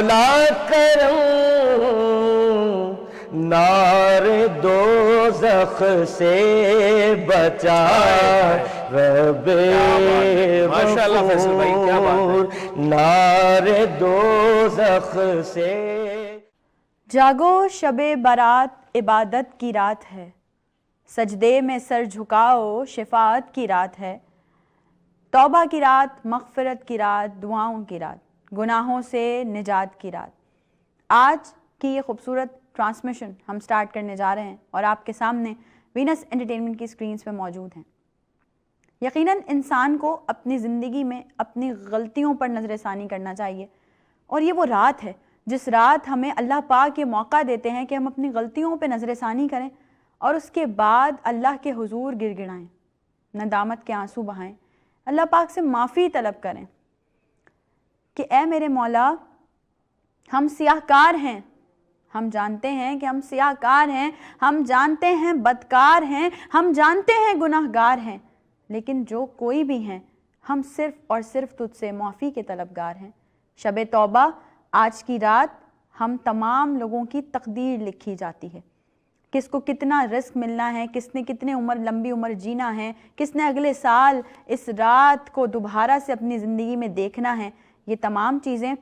مولا کرم نار دوزخ سے بچا رب غفور نار دوزخ سے۔ جاگو شب برات عبادت کی رات ہے، سجدے میں سر جھکاؤ شفاعت کی رات ہے، توبہ کی رات، مغفرت کی رات، دعاؤں کی رات، گناہوں سے نجات کی رات۔ آج کی یہ خوبصورت ٹرانسمیشن ہم سٹارٹ کرنے جا رہے ہیں اور آپ کے سامنے وینس انٹرٹینمنٹ کی سکرینز پہ موجود ہیں۔ یقیناً انسان کو اپنی زندگی میں اپنی غلطیوں پر نظر ثانی کرنا چاہیے، اور یہ وہ رات ہے جس رات ہمیں اللہ پاک یہ موقع دیتے ہیں کہ ہم اپنی غلطیوں پہ نظر ثانی کریں اور اس کے بعد اللہ کے حضور گر گڑائیں، ندامت کے آنسو بہائیں، اللہ پاک سے معافی طلب کریں کہ اے میرے مولا، ہم سیاہکار ہیں، ہم جانتے ہیں کہ ہم سیاہکار ہیں، ہم جانتے ہیں بدکار ہیں، ہم جانتے ہیں گناہگار ہیں، لیکن جو کوئی بھی ہیں ہم صرف اور صرف تجھ سے معافی کے طلبگار ہیں۔ شب توبہ آج کی رات ہم تمام لوگوں کی تقدیر لکھی جاتی ہے، کس کو کتنا رزق ملنا ہے، کس نے کتنے لمبی عمر جینا ہے، کس نے اگلے سال اس رات کو دوبارہ سے اپنی زندگی میں دیکھنا ہے، یہ تمام چیزیں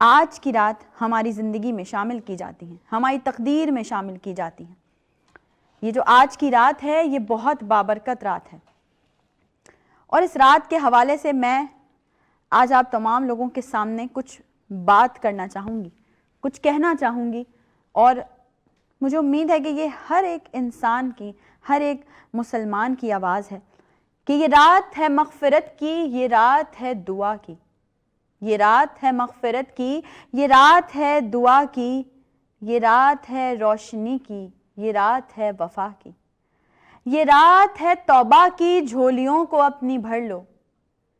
آج کی رات ہماری زندگی میں شامل کی جاتی ہیں، ہماری تقدیر میں شامل کی جاتی ہیں۔ یہ جو آج کی رات ہے یہ بہت بابرکت رات ہے، اور اس رات کے حوالے سے میں آج آپ تمام لوگوں کے سامنے کچھ بات کرنا چاہوں گی، کچھ کہنا چاہوں گی، اور مجھے امید ہے کہ یہ ہر ایک انسان کی، ہر ایک مسلمان کی آواز ہے کہ یہ رات ہے مغفرت کی، یہ رات ہے دعا کی، یہ رات ہے مغفرت کی، یہ رات ہے دعا کی، یہ رات ہے روشنی کی، یہ رات ہے وفا کی، یہ رات ہے توبہ کی، جھولیوں کو اپنی بھر لو،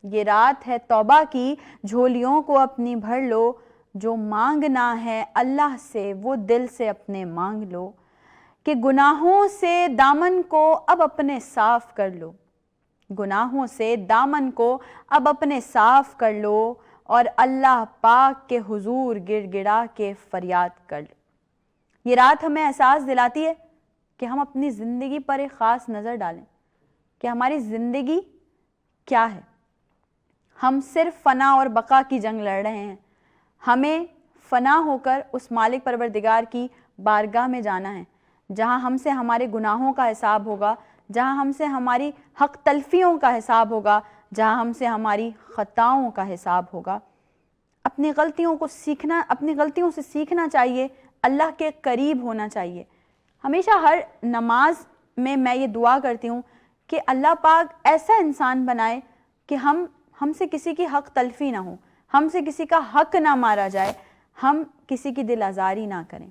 یہ رات ہے توبہ کی، جھولیوں کو اپنی بھر لو، جو مانگنا ہے اللہ سے وہ دل سے اپنے مانگ لو، کہ گناہوں سے دامن کو اب اپنے صاف کر لو، گناہوں سے دامن کو اب اپنے صاف کر لو، اور اللہ پاک کے حضور گڑ گڑا کے فریاد کر لو۔ یہ رات ہمیں احساس دلاتی ہے کہ ہم اپنی زندگی پر ایک خاص نظر ڈالیں کہ ہماری زندگی کیا ہے۔ ہم صرف فنا اور بقا کی جنگ لڑ رہے ہیں، ہمیں فنا ہو کر اس مالک پروردگار کی بارگاہ میں جانا ہے جہاں ہم سے ہمارے گناہوں کا حساب ہوگا، جہاں ہم سے ہماری حق تلفیوں کا حساب ہوگا، جہاں ہم سے ہماری خطاؤں کا حساب ہوگا۔ اپنی غلطیوں سے سیکھنا چاہیے، اللہ کے قریب ہونا چاہیے۔ ہمیشہ ہر نماز میں یہ دعا کرتی ہوں کہ اللہ پاک ایسا انسان بنائے کہ ہم سے کسی کی حق تلفی نہ ہو، ہم سے کسی کا حق نہ مارا جائے، ہم کسی کی دل آزاری نہ کریں۔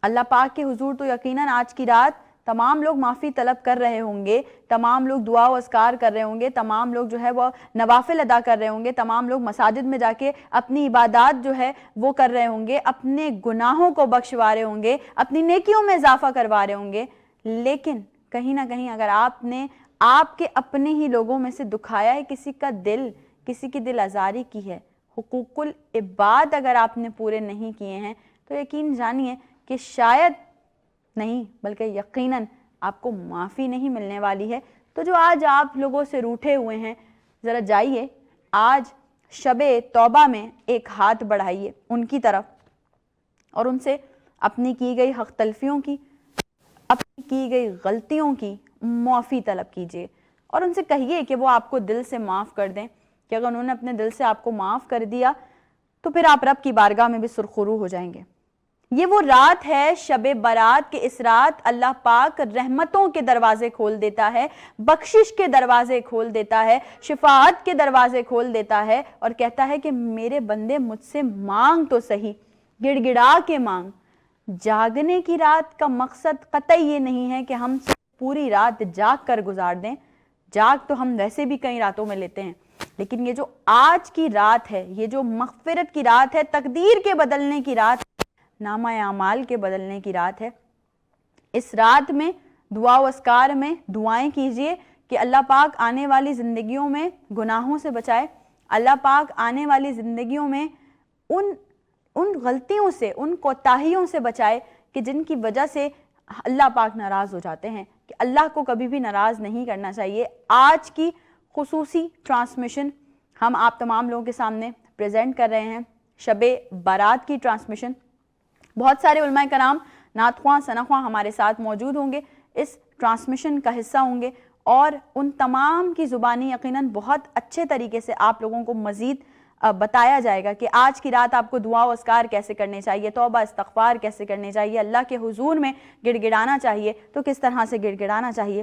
اللہ پاک کے حضور تو یقیناً آج کی رات تمام لوگ معافی طلب کر رہے ہوں گے، تمام لوگ دعا و اذکار کر رہے ہوں گے، تمام لوگ جو ہے وہ نوافل ادا کر رہے ہوں گے، تمام لوگ مساجد میں جا کے اپنی عبادات جو ہے وہ کر رہے ہوں گے، اپنے گناہوں کو بخشوا رہے ہوں گے، اپنی نیکیوں میں اضافہ کروا رہے ہوں گے، لیکن کہیں نہ کہیں اگر آپ نے آپ کے اپنے ہی لوگوں میں سے دکھایا ہے، کسی کا دل، کسی کی دل آزاری کی ہے، حقوق العباد اگر آپ نے پورے نہیں کیے ہیں، تو یقین جانیے کہ شاید نہیں بلکہ یقیناً آپ کو معافی نہیں ملنے والی ہے۔ تو جو آج آپ لوگوں سے روٹھے ہوئے ہیں، ذرا جائیے آج شب توبہ میں ایک ہاتھ بڑھائیے ان کی طرف، اور ان سے اپنی کی گئی حق تلفیوں کی، اپنی کی گئی غلطیوں کی معافی طلب کیجیے، اور ان سے کہیے کہ وہ آپ کو دل سے معاف کر دیں، کہ اگر انہوں نے اپنے دل سے آپ کو معاف کر دیا تو پھر آپ رب کی بارگاہ میں بھی سرخرو ہو جائیں گے۔ یہ وہ رات ہے شب برات، کہ اس رات اللہ پاک رحمتوں کے دروازے کھول دیتا ہے، بخشش کے دروازے کھول دیتا ہے، شفاعت کے دروازے کھول دیتا ہے، اور کہتا ہے کہ میرے بندے مجھ سے مانگ تو صحیح، گڑ گڑا کے مانگ۔ جاگنے کی رات کا مقصد قطعی یہ نہیں ہے کہ ہم پوری رات جاگ کر گزار دیں، جاگ تو ہم ویسے بھی کئی راتوں میں لیتے ہیں، لیکن یہ جو آج کی رات ہے، یہ جو مغفرت کی رات ہے، تقدیر کے بدلنے کی رات، نامہ اعمال کے بدلنے کی رات ہے، اس رات میں دعا و اذکار میں دعائیں کیجئے کہ اللہ پاک آنے والی زندگیوں میں گناہوں سے بچائے، اللہ پاک آنے والی زندگیوں میں ان ان غلطیوں سے، ان کوتاہیوں سے بچائے کہ جن کی وجہ سے اللہ پاک ناراض ہو جاتے ہیں، کہ اللہ کو کبھی بھی ناراض نہیں کرنا چاہیے۔ آج کی خصوصی ٹرانسمیشن ہم آپ تمام لوگوں کے سامنے پریزنٹ کر رہے ہیں، شب بارات کی ٹرانسمیشن۔ بہت سارے علماء کرام، نعت خواں، ثنا خواں ہمارے ساتھ موجود ہوں گے، اس ٹرانسمیشن کا حصہ ہوں گے، اور ان تمام کی زبانی یقیناً بہت اچھے طریقے سے آپ لوگوں کو مزید بتایا جائے گا کہ آج کی رات آپ کو دعا و اذکار کیسے کرنے چاہیے، توبہ استغفار کیسے کرنے چاہیے، اللہ کے حضور میں گڑ گڑانا چاہیے تو کس طرح سے گڑ گڑانا چاہیے۔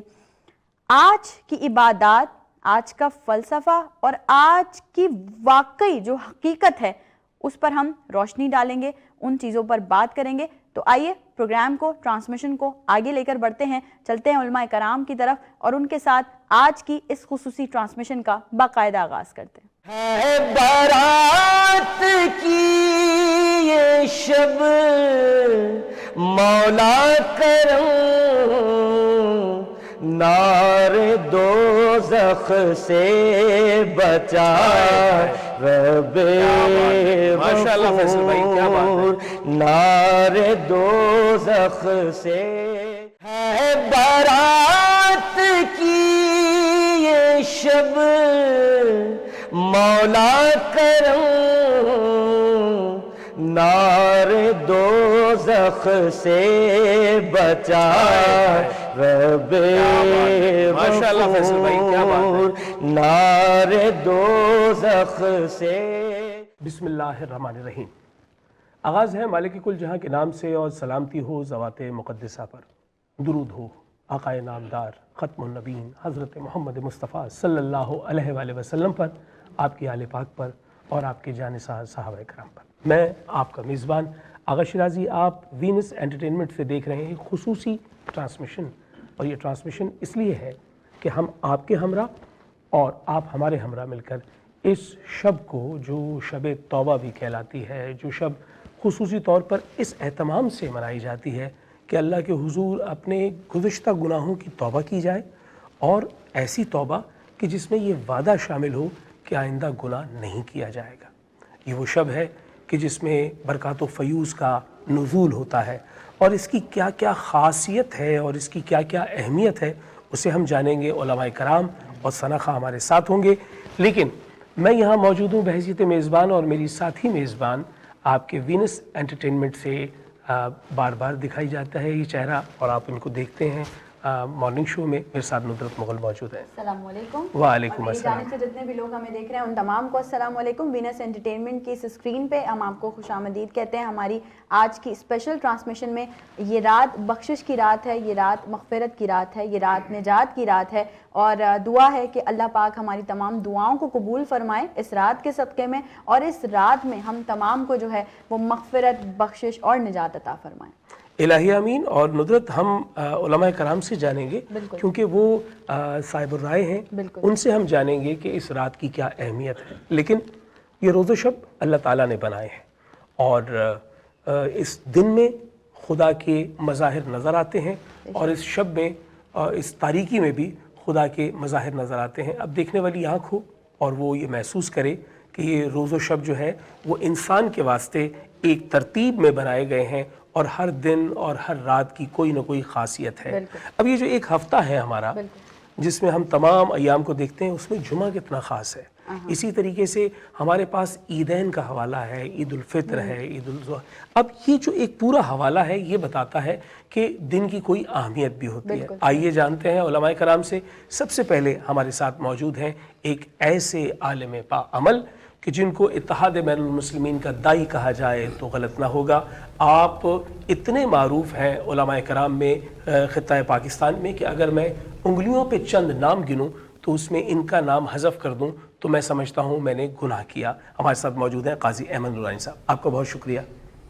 آج کی عبادات، آج کا فلسفہ اور آج کی واقعی جو حقیقت ہے اس پر ہم روشنی ڈالیں گے، ان چیزوں پر بات کریں گے۔ تو آئیے پروگرام کو، ٹرانسمیشن کو آگے لے کر بڑھتے ہیں، چلتے ہیں علماء کرام کی طرف اور ان کے ساتھ آج کی اس خصوصی ٹرانسمیشن کا باقاعدہ آغاز کرتے ہیں۔ ہے بارات کی یہ شب مولا کرم، نار دوزخ سے بچا رب غفور، نار دوزخ سے ہے بارات کی یہ شب مولا کرم، نار دوزخ سے بچا رب غفور، نار دوزخ سے۔ بسم اللہ الرحمن الرحیم۔ آغاز ہے مالک کل جہاں کے نام سے، اور سلامتی ہو ذوات مقدسہ پر، درود ہو آقائے نامدار ختم النبیین حضرت محمد مصطفیٰ صلی اللہ علیہ وآلہ وسلم پر، آپ کی آل پاک پر اور آپ کے جانثار صحابہ کرام پر۔ میں آپ کا میزبان آغا شیرازی، آپ وینس انٹرٹینمنٹ سے دیکھ رہے ہیں خصوصی ٹرانسمیشن، اور یہ ٹرانسمیشن اس لیے ہے کہ ہم آپ کے ہمراہ اور آپ ہمارے ہمراہ مل کر اس شب کو، جو شب توبہ بھی کہلاتی ہے، جو شب خصوصی طور پر اس اہتمام سے منائی جاتی ہے کہ اللہ کے حضور اپنے گزشتہ گناہوں کی توبہ کی جائے، اور ایسی توبہ کہ جس میں یہ وعدہ شامل ہو کہ آئندہ گناہ نہیں کیا جائے گا۔ یہ وہ شب ہے کہ جس میں برکات و فیوز کا نزول ہوتا ہے، اور اس کی کیا کیا خاصیت ہے اور اس کی کیا کیا اہمیت ہے اسے ہم جانیں گے۔ علماء کرام اور ثنا خواں ہمارے ساتھ ہوں گے، لیکن میں یہاں موجود ہوں بحیثیت میزبان، اور میری ساتھی میزبان آپ کے وینس انٹرٹینمنٹ سے بار بار دکھائی جاتا ہے یہ چہرہ، اور آپ ان کو دیکھتے ہیں مارننگ شو میں۔ میرے ساتھ ندرت مغل موجود ہیں۔ السلام علیکم۔ وعلیکم السلام۔ السلام۔ جانب سے جتنے بھی لوگ ہمیں دیکھ رہے ہیں ان تمام کو السلام علیکم۔ وینس انٹرٹینمنٹ کی اس اسکرین پہ ہم آپ کو خوش آمدید کہتے ہیں۔ ہماری آج کی اسپیشل ٹرانسمیشن میں یہ رات بخشش کی رات ہے، یہ رات مغفرت کی رات ہے، یہ رات نجات کی رات ہے، اور دعا ہے کہ اللہ پاک ہماری تمام دعاؤں کو قبول فرمائے اس رات کے صدقے میں، اور اس رات میں ہم تمام کو جو ہے وہ مغفرت، بخشش اور نجات عطا فرمائے۔ الہی امین۔ اور ندرت ہم علماء کرام سے جانیں گے، بالکل، کیونکہ وہ صاحب الرائے ہیں، بالکل، ان سے ہم جانیں گے کہ اس رات کی کیا اہمیت ہے۔ لیکن یہ روز و شب اللہ تعالیٰ نے بنائے ہیں، اور اس دن میں خدا کے مظاہر نظر آتے ہیں، اور اس شب میں، اس تاریکی میں بھی خدا کے مظاہر نظر آتے ہیں۔ اب دیکھنے والی آنکھ ہو اور وہ یہ محسوس کرے کہ یہ روز و شب جو ہے وہ انسان کے واسطے ایک ترتیب میں بنائے گئے ہیں، اور ہر دن اور ہر رات کی کوئی نہ کوئی خاصیت ہے۔ اب یہ جو ایک ہفتہ ہے ہمارا جس میں ہم تمام ایام کو دیکھتے ہیں، اس میں جمعہ کتنا خاص ہے۔ اسی طریقے سے ہمارے پاس عیدین کا حوالہ ہے، عید الفطر ہے، عید الاضحیٰ۔ اب یہ جو ایک پورا حوالہ ہے یہ بتاتا ہے کہ دن کی کوئی اہمیت بھی ہوتی ہے۔ آئیے جانتے ہیں علماء کرام سے۔ سب سے پہلے ہمارے ساتھ موجود ہیں ایک ایسے عالم با عمل کہ جن کو اتحاد بین المسلمین کا داعی کہا جائے تو غلط نہ ہوگا۔ آپ اتنے معروف ہیں علماء کرام میں، خطہ پاکستان میں، کہ اگر میں انگلیوں پہ چند نام گنوں تو اس میں ان کا نام حذف کر دوں تو میں سمجھتا ہوں میں نے گناہ کیا۔ ہمارے ساتھ موجود ہیں قاضی احمد نورانی صاحب۔ آپ کا بہت شکریہ،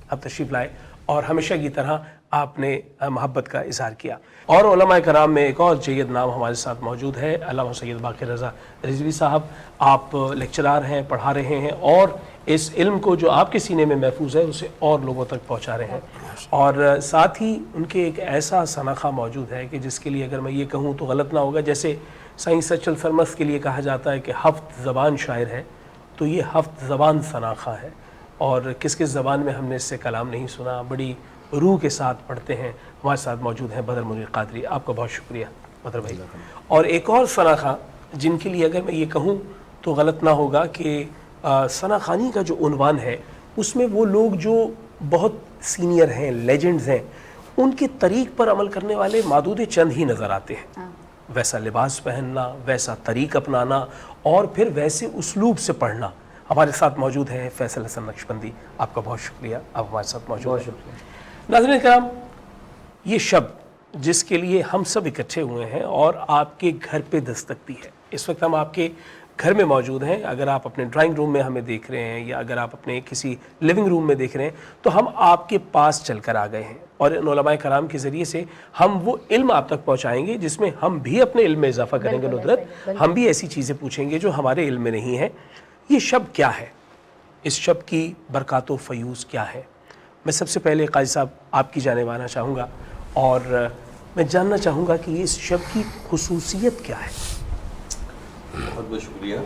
آپ تشریف لائے، اور ہمیشہ کی طرح آپ نے محبت کا اظہار کیا۔ اور علماء کرام میں ایک اور جید نام ہمارے ساتھ موجود ہے، علامہ سید باقر رضا رضوی صاحب۔ آپ لیکچرار ہیں، پڑھا رہے ہیں، اور اس علم کو جو آپ کے سینے میں محفوظ ہے اسے اور لوگوں تک پہنچا رہے ہیں۔ اور ساتھ ہی ان کے ایک ایسا ثنا خواں موجود ہے کہ جس کے لیے اگر میں یہ کہوں تو غلط نہ ہوگا، جیسے سائیں سچل سرمست کے لیے کہا جاتا ہے کہ ہفت زبان شاعر ہے، تو یہ ہفت زبان ثنا خواں ہے۔ اور کس کس زبان میں ہم نے اس سے کلام نہیں سنا، بڑی روح کے ساتھ پڑھتے ہیں. ہمارے ساتھ موجود ہیں بدر منیر قادری. آپ کا بہت شکریہ بدر بھائی. اور ایک اور ثنا خواں جن کے لیے اگر میں یہ کہوں تو غلط نہ ہوگا کہ ثنا خوانی کا جو عنوان ہے اس میں وہ لوگ جو بہت سینئر ہیں، لیجنڈز ہیں، ان کے طریق پر عمل کرنے والے معدود چند ہی نظر آتے ہیں. ویسا لباس پہننا، ویسا طریق اپنانا اور پھر ویسے اسلوب سے پڑھنا. ہمارے ساتھ موجود ہیں فیصل حسن نقشبندی. آپ کا بہت شکریہ، آپ ہمارے ساتھ موجود ہیں. ناظرین کرام، یہ شب جس کے لیے ہم سب اکٹھے ہوئے ہیں اور آپ کے گھر پہ دستک دی ہے، اس وقت ہم آپ کے گھر میں موجود ہیں. اگر آپ اپنے ڈرائنگ روم میں ہمیں دیکھ رہے ہیں یا اگر آپ اپنے کسی لیونگ روم میں دیکھ رہے ہیں تو ہم آپ کے پاس چل کر آ گئے ہیں اور ان علماء کرام کے ذریعے سے ہم وہ علم آپ تک پہنچائیں گے جس میں ہم بھی اپنے علم میں اضافہ کریں گے. ندرت، ہم بھی ایسی چیزیں پوچھیں گے جو ہمارے علم میں نہیں ہیں. یہ شب کیا ہے؟ اس شب کی برکات و فیوز کیا ہے؟ میں سب سے پہلے قاضی صاحب آپ کی جانب آنا چاہوں گا اور میں جاننا چاہوں گا کہ اس شب کی خصوصیت کیا ہے؟ بہت بہت شکریہ.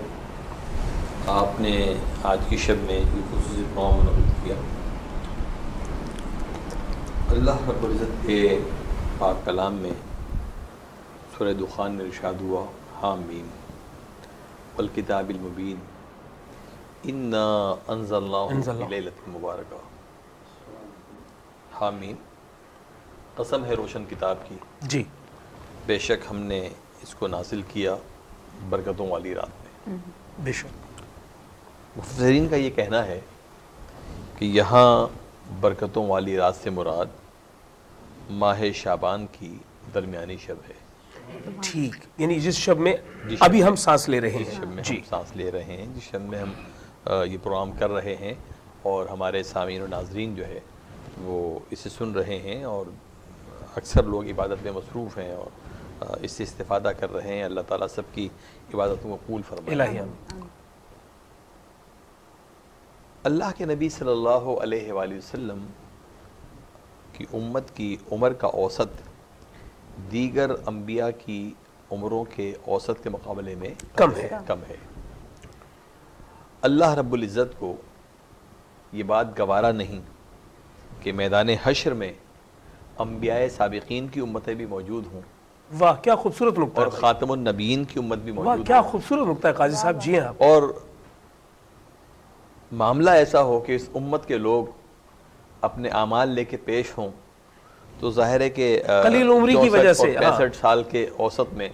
آپ نے آج کی شب میں یہ خصوصی پروگرام منعقد کیا. اللہ رب العزت کے پاک کلام میں سورہ دخان میں ارشاد ہوا، حامیم والکتاب المبین انا انزلناہ فی لیلۃ مبارکہ. حامیم، قسم ہے روشن کتاب کی، جی، بے شک ہم نے اس کو نازل کیا برکتوں والی رات میں. بے شک. مفسرین کا یہ کہنا ہے کہ یہاں برکتوں والی رات سے مراد ماہ شعبان کی درمیانی شب ہے. ٹھیک، یعنی جس شب میں ابھی ہم سانس لے رہے جس شب ہیں. میں جی، ہم سانس لے رہے ہیں، جس شب میں ہم یہ پروگرام کر رہے ہیں اور ہمارے سامعین و ناظرین جو ہے وہ اسے سن رہے ہیں اور اکثر لوگ عبادت میں مصروف ہیں اور اس سے استفادہ کر رہے ہیں. اللہ تعالیٰ سب کی عبادتوں کو قبول فرمائے. الہی آمین. اللہ کے نبی صلی اللہ علیہ وآلہ وسلم کی امت کی عمر کا اوسط دیگر انبیاء کی عمروں کے اوسط کے مقابلے میں کم ہے. اللہ رب العزت کو یہ بات گوارا نہیں کہ میدان حشر میں انبیاء سابقین کی امتیں بھی موجود ہوں. واہ کیا خوبصورت نقطہ اور ہے. خاتم النبیین کی امت بھی واہ موجود کیا ہے. خوبصورت نقطہ ہے قاضی صاحب. جی ہاں. اور معاملہ ایسا ہو کہ اس امت کے لوگ اپنے اعمال لے کے پیش ہوں تو ظاہر ہے کہ قلیل عمری کی وجہ سے 65 سال کے اوسط میں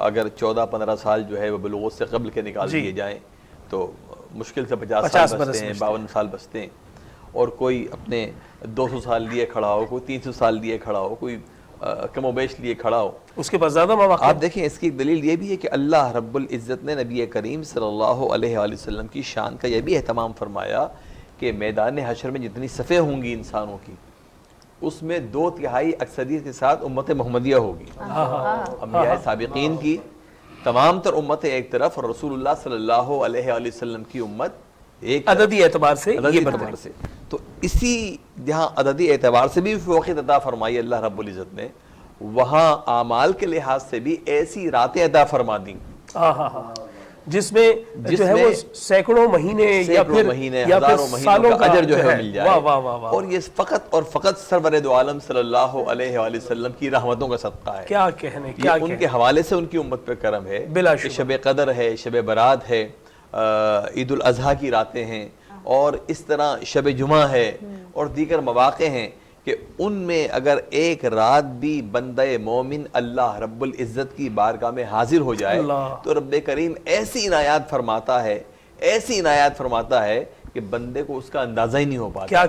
اگر 14-15 سال جو ہے وہ بلوغت سے قبل کے نکال دیے جائیں تو مشکل سے 50 سال بچتے ہیں، 52 سال بچتے ہیں. اور کوئی اپنے 200 سال لیے کھڑا ہو، کوئی 300 سال لیے کھڑا ہو، کوئی کم و بیش لیے کھڑا ہو. اس کے پاس زیادہ مواقع. آپ دیکھیں اس کی دلیل یہ بھی ہے کہ اللہ رب العزت نے نبی کریم صلی اللہ علیہ وآلہ وسلم کی شان کا یہ بھی اہتمام فرمایا کہ میدان حشر میں جتنی صفیں ہوں گی انسانوں کی اس میں 2/3 اکثریت کے ساتھ امت محمدیہ ہوگی. انبیاء سابقین کی تمام تر امتیں ایک طرف اور رسول اللہ صلی اللہ علیہ وآلہ وسلم کی امت ایک عددی اعتبار سے عددی یہ اعتبار سے. تو اسی جہاں عددی اعتبار سے بھی فوقیت عطا فرمائی اللہ رب العزت نے، وہاں اعمال کے لحاظ سے بھی ایسی راتیں عطا فرما دیں جس میں جو ہے وہ سینکڑوں مہینے یا پھر ہزاروں مہینوں کا اجر جو ہے مل جائے. واہ واہ واہ واہ. اور یہ فقط اور فقط سرور دو عالم صلی اللہ علیہ وآلہ وسلم کی رحمتوں کا صدقہ ہے. کیا کہنے، یہ کیا ان کے حوالے سے ان کی امت پہ کرم ہے. بلا کہ شبہ شب قدر ہے، شب برات ہے، عید الاضحیٰ کی راتیں ہیں اور اس طرح شب جمعہ ہے اور دیگر مواقع ہیں کہ ان میں اگر ایک رات بھی بندہ مومن اللہ رب العزت کی بارگاہ میں حاضر ہو جائے تو رب کریم ایسی عنایات فرماتا ہے کہ بندے کو اس کا اندازہ ہی نہیں ہو پاتا. کیا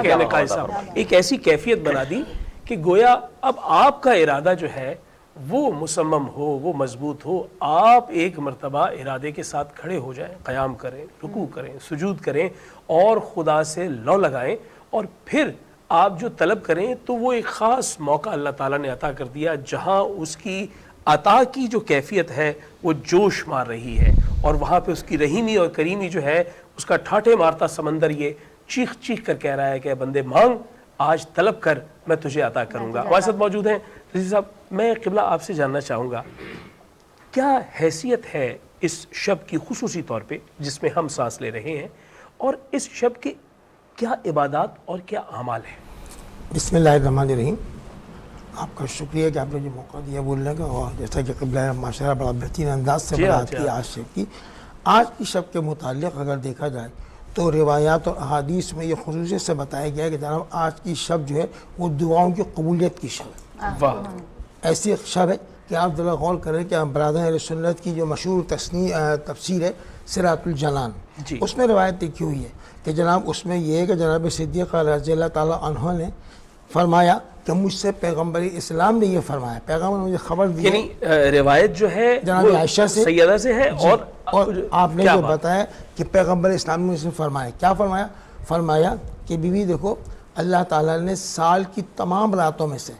کہنے قاضی صاحب. ایک ایسی کیفیت بنا دی کہ گویا اب آپ کا ارادہ جو ہے وہ مصمم ہو، وہ مضبوط ہو. آپ ایک مرتبہ ارادے کے ساتھ کھڑے ہو جائیں، قیام کریں، رکوع کریں، سجود کریں اور خدا سے لو لگائیں اور پھر آپ جو طلب کریں تو وہ ایک خاص موقع اللہ تعالیٰ نے عطا کر دیا جہاں اس کی عطا کی جو کیفیت ہے وہ جوش مار رہی ہے اور وہاں پہ اس کی رحیمی اور کریمی جو ہے اس کا ٹھاٹھے مارتا سمندر یہ چیخ چیخ کر کہہ رہا ہے کہ بندے مانگ، آج طلب کر، میں تجھے عطا کروں گا. ہمارے ساتھ موجود ہیں رضی صاحب. میں قبلہ آپ سے جاننا چاہوں گا کیا حیثیت ہے اس شب کی خصوصی طور پہ جس میں ہم سانس لے رہے ہیں اور اس شب کے کیا عبادات اور کیا اعمال ہیں؟ بسم اللہ الرحمن الرحیم. آپ کا شکریہ کہ آپ نے جو موقع دیا بولنے کا، اور جیسا کہ قبلہ ماشاءاللہ بڑا بہترین انداز سے بات کی آج شب کی. آج کی شب کے متعلق اگر دیکھا جائے تو روایات اور احادیث میں یہ خصوصیت سے بتایا گیا ہے کہ جناب آج کی شب جو ہے وہ دعاؤں کی قبولیت کی شب ہے. واہ. ایسی ایک شب ہے کہ آپ ذرا غور کریں کہ برادران اہل سنت کی جو مشہور تفسیر ہے صراط الجنان، جی. اس میں روایت لکھی ہوئی ہے کہ جناب اس میں یہ ہے کہ جناب صدیق رضی اللہ تعالیٰ عنہ نے فرمایا کہ مجھ سے پیغمبر اسلام نے یہ فرمایا، پیغمبر نے مجھے خبر دی، یعنی روایت جو ہے جناب وہ عائشہ سے سیدہ سے ہے. جی. اور آپ نے کیا جو بات؟ بتایا کہ پیغمبر اسلام نے اسے فرمایا، کیا فرمایا؟ فرمایا کہ بیوی دیکھو، اللہ تعالیٰ نے سال کی تمام راتوں میں سے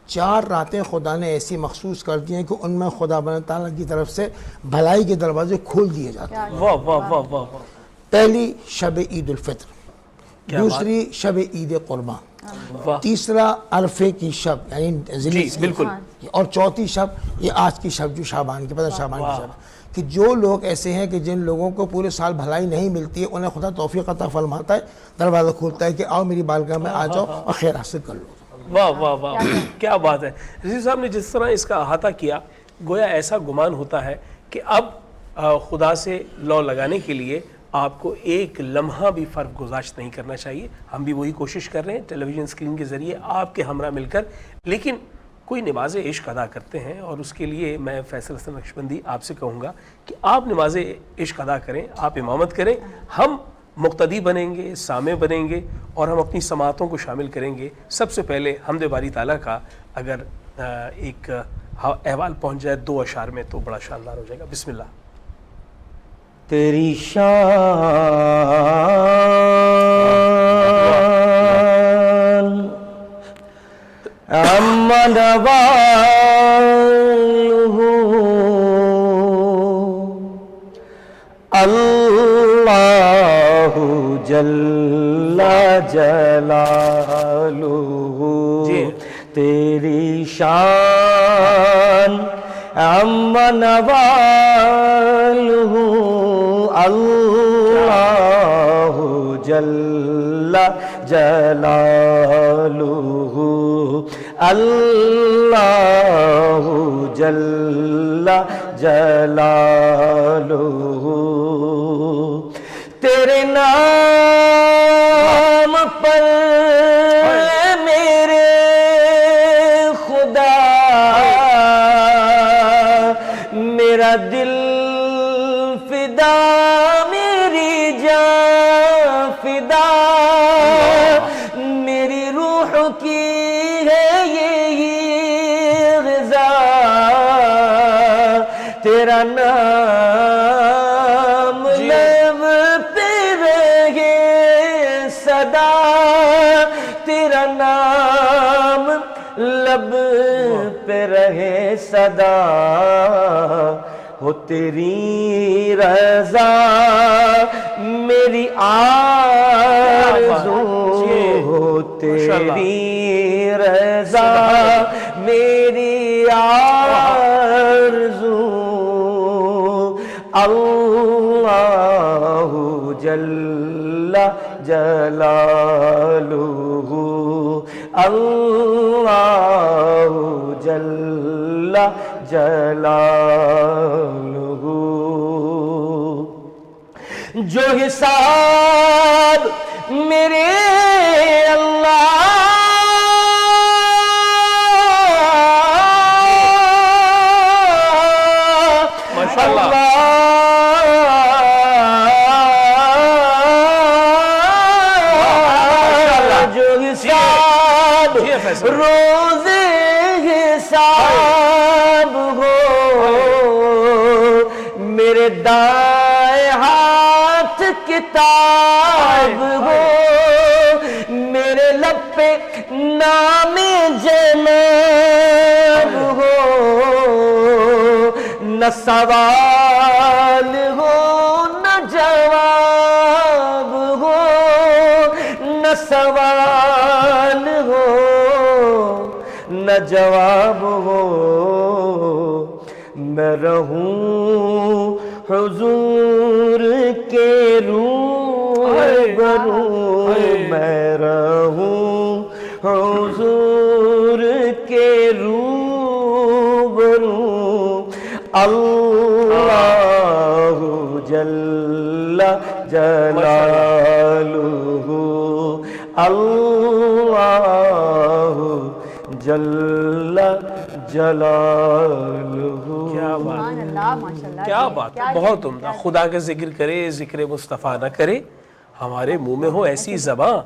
4 راتیں خدا نے ایسی مخصوص کر دی ہیں کہ ان میں خدا بن تعالیٰ کی طرف سے بھلائی کے دروازے کھول دیے جاتے ہیں. واہ واہ واہ واہ. پہلی شب عید الفطر، کیا دوسری شب عید قربان، واہ. تیسرا عرفے کی شب یعنی جی ذیل بالکل. اور چوتھی شب یہ آج کی شب جو شعبان کی پتہ شعبان کی شب ہے. کہ جو لوگ ایسے ہیں کہ جن لوگوں کو پورے سال بھلائی نہیں ملتی ہے انہیں خدا توفیق عطا فرماتا ہے، دروازہ کھولتا ہے کہ آؤ میری بارگاہ میں آ جاؤ اور خیر حاصل کر لو. واہ واہ واہ. کیا بات ہے. رضی صاحب نے جس طرح اس کا احاطہ کیا، گویا ایسا گمان ہوتا ہے کہ اب خدا سے لو لگانے کے لیے آپ کو ایک لمحہ بھی فرق گزاشت نہیں کرنا چاہیے. ہم بھی وہی کوشش کر رہے ہیں ٹیلی ویژن اسکرین کے ذریعے آپ کے ہمراہ مل کر. لیکن کوئی نماز عشق ادا کرتے ہیں اور اس کے لیے میں فیصل حسن نقشبندی آپ سے کہوں گا کہ آپ نماز عشق ادا کریں، آپ امامت کریں، ہم مقتدی بنیں گے، سامع بنیں گے اور ہم اپنی سماعتوں کو شامل کریں گے. سب سے پہلے حمد باری تعالیٰ کا اگر ایک احوال پہنچ جائے 2 اشعار میں تو بڑا شاندار ہو جائے گا. بسم اللہ. تیری شان امن اللہ جل جلالہ. جی. تیری شان امن اللہ جل جلالہ. اللہ جل جلالہ. تیرے نام پر میرے خدا میرا دل فدا، میری جان فدا، میری روح کی ہے یہی غذا. تیرا نام لب پہ رہے صدا، تیرا نام لب پہ رہے صدا. ہو تیری رضا میری آرزو، ہو تیری رضا میری آرزو. اللہ جل جلالہ. اللہ جل جلالہ. جو حساب میرے اللہ روز حساب ہو میرے دائیں ہاتھ کتاب ہو، میرے لب پہ نام جناب ہو. نہ سوال ہو نہ جواب ہو، نہ سوال ہو نہ جواب ہو. میں رہوں حضور کے روح روبرو میں رہوں حضور کے روبرو اللہ جل جلالہ اللہ جل جلالہ. کیا بات سبحان اللہ، ماشاءاللہ. کیا بات ہے، بہت عمدہ. خدا کا ذکر کرے، ذکر مصطفیٰ نہ کرے، ہمارے منہ میں ہو ایسی زباں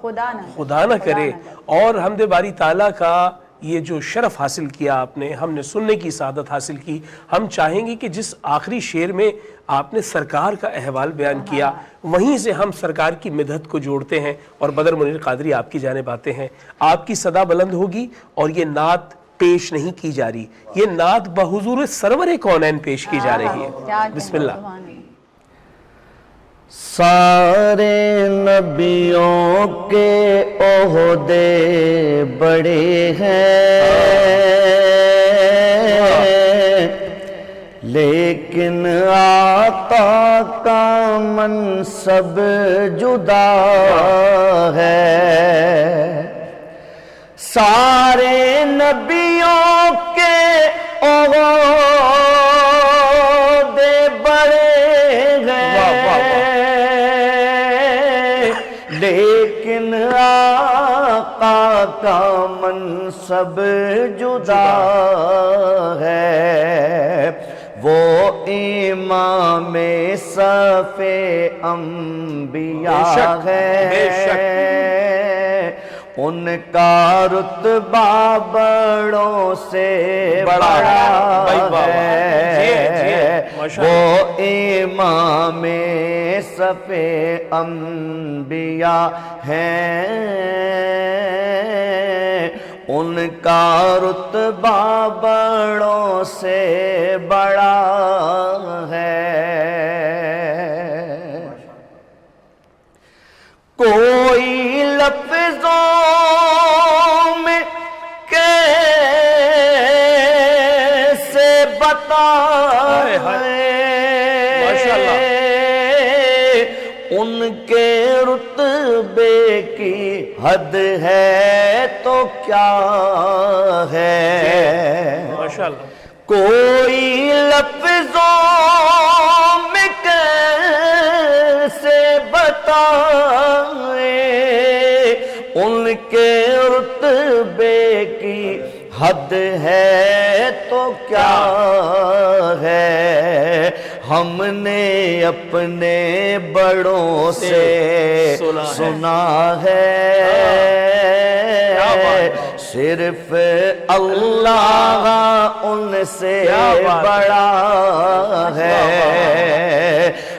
خدا نہ کرے. اور حمد باری تعالیٰ کا یہ جو شرف حاصل کیا آپ نے، ہم نے سننے کی سعادت حاصل کی. ہم چاہیں گے کہ جس آخری شعر میں آپ نے سرکار کا احوال بیان کیا، وہیں سے ہم سرکار کی مدحت کو جوڑتے ہیں اور بدر منیر قادری آپ کی جانب آتے ہیں. آپ کی صدا بلند ہوگی اور یہ نعت پیش نہیں کی جا رہی، یہ نعت بحضور سرور کونین پیش کی جا رہی ہے. بسم اللہ. سارے نبیوں کے عہدے بڑے ہیں، لیکن آقا کا منصب جدا ہے. سارے نبیوں کے عہدے بڑے ہیں، لیکن آقا کا منصب جدا ہے. وہ امام صف انبیاء ہے، ان کا رتبہ بڑوں سے بڑا ہے. وہ امام صف انبیاء ہیں، ان کا رتبہ بڑوں سے بڑا ہے. کوئی لفظوں میں کیسے بتائے ان کے رتبے کی حد ہے تو کیا ہے. کوئی لفظوں میں کیسے بتائے ان کے رتبے کی حد ہے تو کیا ہے. ہم نے اپنے بڑوں سے سنا ہے، صرف اللہ ان سے بڑا ہے.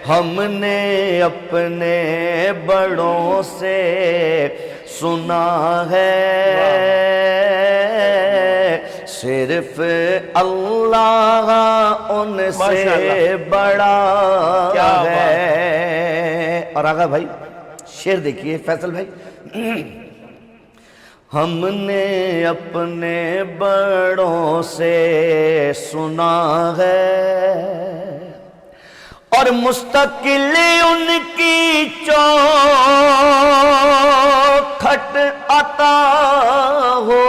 ہم نے اپنے بڑوں سے سنا ہے، صرف اللہ ان سے بڑا ہے. اور آگا بھائی شعر دیکھیے فیصل بھائی. ہم نے اپنے بڑوں سے سنا ہے اور مستقل ان کی چوکھٹ عطا ہو.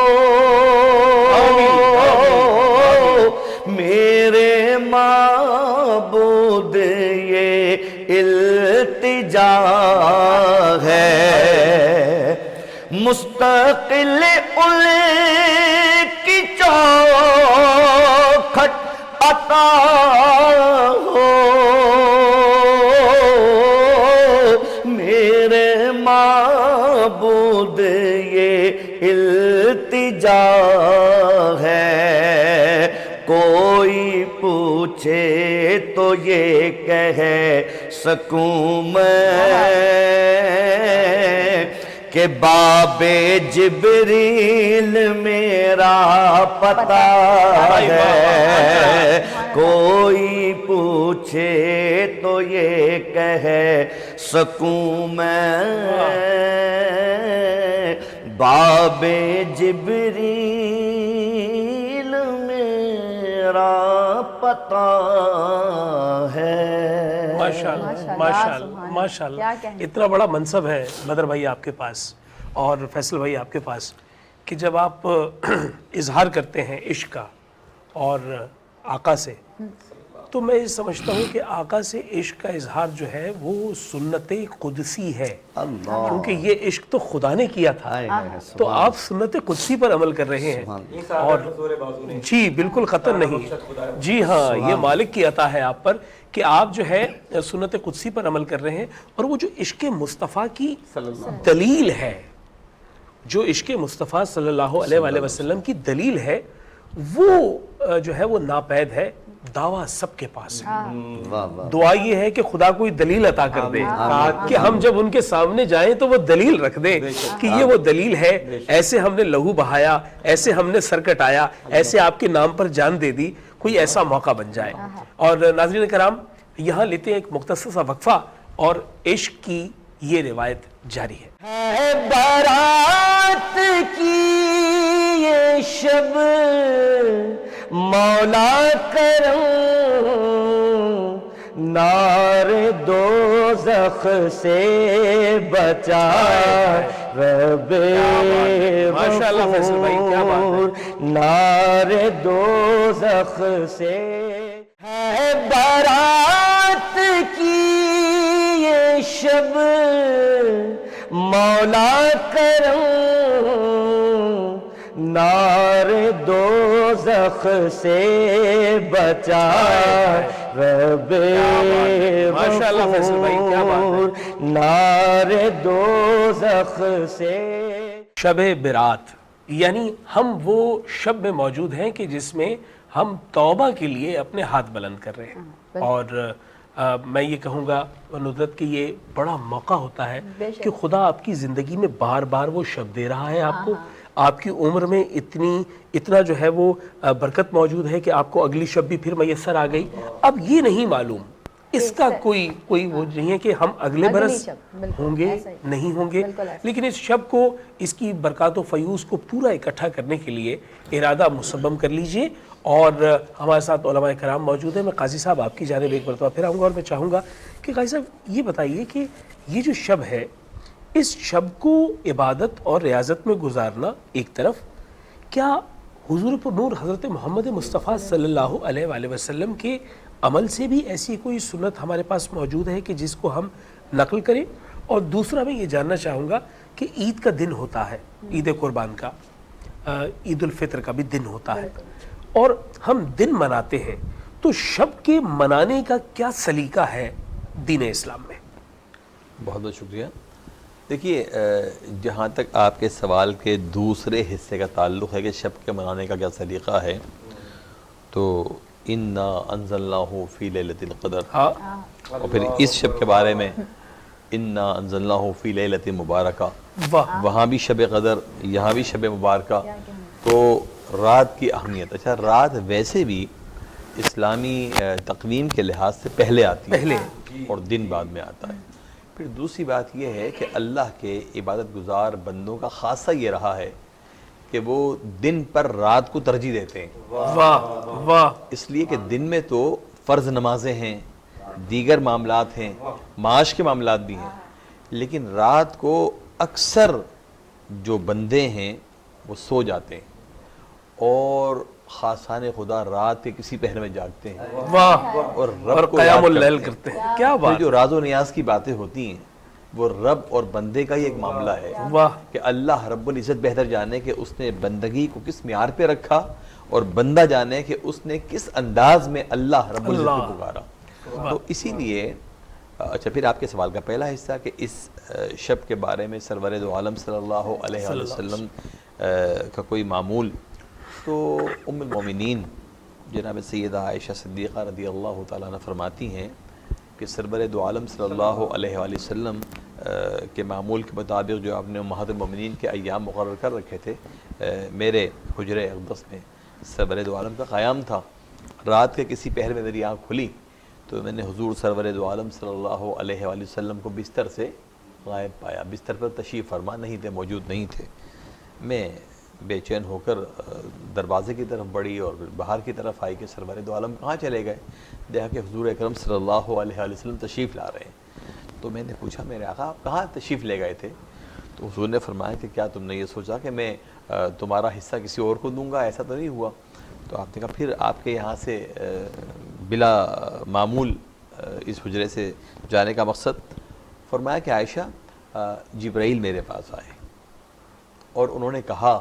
میرے معبود یہ التجا ہے، مستقل ان کی چوکھٹ عطا ہو. میرے معبود یہ التجا ہے. کوئی پوچھے تو یہ کہہ سکوں میں کہ باب جبریل میرا پتہ ہے. کوئی پوچھے تو یہ کہہ سکوں میں باب جبریل میرا پتہ ہے. ماشاءاللہ سبحان ماشاءاللہ کیا کہیں۔ اتنا بڑا منصب ہے بدر بھائی آپ کے پاس اور فیصل بھائی آپ کے پاس کہ جب آپ اظہار کرتے ہیں عشق کا اور آقا سے، تو میں یہ سمجھتا ہوں کہ آقا سے عشق کا اظہار جو ہے وہ سنت قدسی ہے، کیونکہ یہ عشق تو خدا نے کیا تھا، تو آپ سنت قدسی پر عمل کر رہے ہیں اور جی بالکل خطر نہیں، جی ہاں یہ مالک کی عطا ہے آپ پر کہ آپ جو ہے سنت قدسی پر عمل کر رہے ہیں، اور وہ جو عشق مصطفیٰ کی دلیل ہے، جو عشق مصطفیٰ صلی اللہ علیہ وآلہ وسلم کی دلیل ہے، وہ جو ہے وہ ناپید ہے، دعویٰ سب کے پاس ہے۔ دعا یہ ہے کہ خدا کوئی دلیل عطا کر دے کہ ہم جب ان کے سامنے جائیں تو وہ دلیل رکھ دیں کہ یہ وہ دلیل ہے، ایسے ہم نے لہو بہایا، ایسے ہم نے سر کٹایا، ایسے آپ کے نام پر جان دے دی، کوئی ایسا موقع بن جائے۔ اور ناظرین کرام یہاں لیتے ہیں ایک مختصر سا وقفہ اور عشق کی یہ روایت جاری ہے۔ بارات کی یہ شب مولا کرم نار دوزخ سے بچا رب ماشاءاللہ فیصل بھائی کیا بات ہے، نار دوزخ سے ہے بارات کی یہ شب مولا کرم نار دوزخ سے بچا رب ماشاءاللہ فیصل بھائی کیا بات ہے، نار دوزخ سے۔ شب برات یعنی ہم وہ شب میں موجود ہیں کہ جس میں ہم توبہ کے لیے اپنے ہاتھ بلند کر رہے ہیں، اور میں یہ کہوں گا ندرت کہ یہ بڑا موقع ہوتا ہے کہ خدا آپ کی زندگی میں بار بار وہ شب دے رہا ہے آپ کو، آپ کی عمر میں اتنا جو ہے وہ برکت موجود ہے کہ آپ کو اگلی شب بھی پھر میسر آ گئی۔ اب یہ نہیں معلوم اس کا کوئی وہ نہیں ہے کہ ہم اگلے برس ہوں گے نہیں ہوں گے، لیکن اس شب کو، اس کی برکات و فیوز کو پورا اکٹھا کرنے کے لیے ارادہ مصمم کر لیجئے۔ اور ہمارے ساتھ علماء کرام موجود ہیں، میں قاضی صاحب آپ کی جانب ایک مرتبہ پھر آؤں گا، اور میں چاہوں گا کہ قاضی صاحب یہ بتائیے کہ یہ جو شب ہے، اس شب کو عبادت اور ریاضت میں گزارنا ایک طرف، کیا حضور پر نور حضرت محمد مصطفیٰ صلی اللہ علیہ وآلہ وسلم کے عمل سے بھی ایسی کوئی سنت ہمارے پاس موجود ہے کہ جس کو ہم نقل کریں؟ اور دوسرا میں یہ جاننا چاہوں گا کہ عید کا دن ہوتا ہے، عید قربان کا، عید الفطر کا بھی دن ہوتا ہے، اور ہم دن مناتے ہیں، تو شب کے منانے کا کیا سلیقہ ہے دین اسلام میں؟ بہت بہت شکریہ۔ دیکھیے جہاں تک آپ کے سوال کے دوسرے حصے کا تعلق ہے کہ شب کے منانے کا کیا سلیقہ ہے، تو انا انزلناہ فی لیلۃ القدر، اور پھر اس شب کے بارے میں انا انزلناہ فی لیلۃ مبارکہ، وہاں بھی شب قدر، یہاں بھی شب مبارکہ، تو رات کی اہمیت۔ اچھا رات ویسے بھی اسلامی تقویم کے لحاظ سے پہلے آتی ہے اور دن بعد میں آتا ہے۔ پھر دوسری بات یہ ہے کہ اللہ کے عبادت گزار بندوں کا خاصہ یہ رہا ہے کہ وہ دن پر رات کو ترجیح دیتے ہیں، واہ واہ، اس لیے کہ دن میں تو فرض نمازیں ہیں، دیگر معاملات ہیں، معاش کے معاملات بھی ہیں، لیکن رات کو اکثر جو بندے ہیں وہ سو جاتے ہیں، اور خاصان خدا رات کے کسی پہر میں جاگتے ہیں واہ، اور اور رب کو قیام یاد اللیل کرتے ہیں۔ کرتے ہیں، کیا پھر بات، جو راز و نیاز کی باتیں ہوتی ہیں وہ رب اور بندے کا ہی ایک معاملہ ہے واہ، کہ اللہ رب العزت بہتر جانے کہ اس نے بندگی کو کس معیار پہ رکھا، اور بندہ جانے کہ اس نے کس انداز میں اللہ رب العزت کو پکارا۔ تو اسی لیے اچھا پھر آپ کے سوال کا پہلا حصہ کہ اس شب کے بارے میں سرور دو عالم صلی اللہ علیہ وآلہ وسلم کا کوئی معمول، تو ام المومنین جناب سیدہ عائشہ صدیقہ رضی اللہ تعالیٰ عنہ فرماتی ہیں کہ سرور دو عالم صلی اللہ علیہ وآلہ وسلم کے معمول کے مطابق جو آپ نے امہات المومنین کے ایام مقرر کر رکھے تھے، میرے حجر اقدس میں سرور دو عالم کا قیام تھا۔ رات کے کسی پہر میں میری آنکھ کھلی تو میں نے حضور سرور دو عالم صلی اللہ علیہ وآلہ وسلم کو بستر سے غائب پایا، بستر پر تشریف فرما نہیں تھے، موجود نہیں تھے۔ میں بے چین ہو کر دروازے کی طرف بڑھی اور باہر کی طرف آئی کہ سرور دو عالم کہاں چلے گئے. دیکھا کہ حضور اکرم صلی اللہ علیہ وآلہ وسلم تشریف لا رہے ہیں. تو میں نے پوچھا میرے آقا آپ کہاں تشریف لے گئے تھے؟ تو حضور نے فرمایا کہ کیا تم نے یہ سوچا کہ میں تمہارا حصہ کسی اور کو دوں گا؟ ایسا تو نہیں ہوا. تو آپ نے کہا پھر آپ کے یہاں سے بلا معمول اس حجرے سے جانے کا مقصد؟ فرمایا کہ عائشہ جبرائیل میرے پاس آئے اور انہوں نے کہا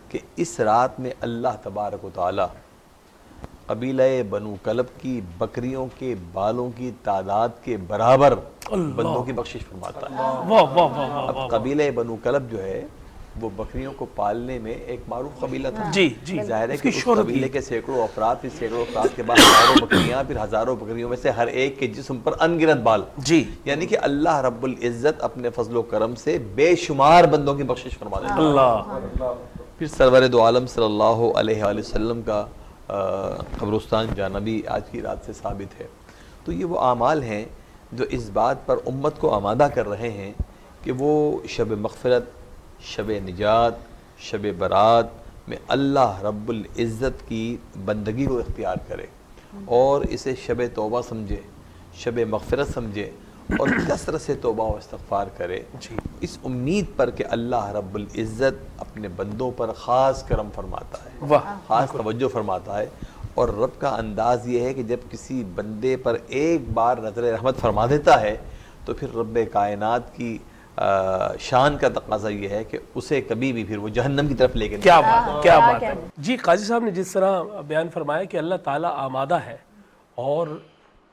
کہ اس رات میں اللہ تبارک و تعالی قبیلہ بنو کلب کی بکریوں کے بالوں کی تعداد کے برابر بندوں کی بخشش فرماتا ہے. واہ واہ واہ واہ. اب قبیلہ بنو کلب جو ہے وہ بکریوں کو پالنے میں ایک معروف قبیلہ تھا. جی جی. ظاہر ہے اس کہ کی اس شہرت قبیلے بھی. کے سینکڑوں افراد، پھر سینکڑوں افراد کے بعد ہزاروں بکریاں، پھر ہزاروں بکریوں میں سے ہر ایک کے جسم پر ان گنت بال. جی. یعنی کہ اللہ رب العزت اپنے فضل و کرم سے بے شمار بندوں کی بخشش فرما دیتا ہے. اللہ. پھر سرور دو عالم صلی اللہ علیہ وآلہ وسلم کا قبرستان جانا بھی آج کی رات سے ثابت ہے. تو یہ وہ اعمال ہیں جو اس بات پر امت کو آمادہ کر رہے ہیں کہ وہ شب مغفرت، شب نجات، شب برات میں اللہ رب العزت کی بندگی کو اختیار کرے اور اسے شب توبہ سمجھے، شب مغفرت سمجھے اور کثرت سے توبہ و استغفار کرے، اس امید پر کہ اللہ رب العزت اپنے بندوں پر خاص کرم فرماتا ہے، واہ. خاص توجہ فرماتا ہے. اور رب کا انداز یہ ہے کہ جب کسی بندے پر ایک بار نظر رحمت فرما دیتا ہے تو پھر رب کائنات کی شان کا تقاضا یہ ہے کہ اسے کبھی بھی پھر وہ جہنم کی طرف لے کے کیا بات ہے، کیا بات ہے. جی قاضی صاحب نے جس طرح بیان فرمایا کہ اللہ تعالیٰ آمادہ ہے اور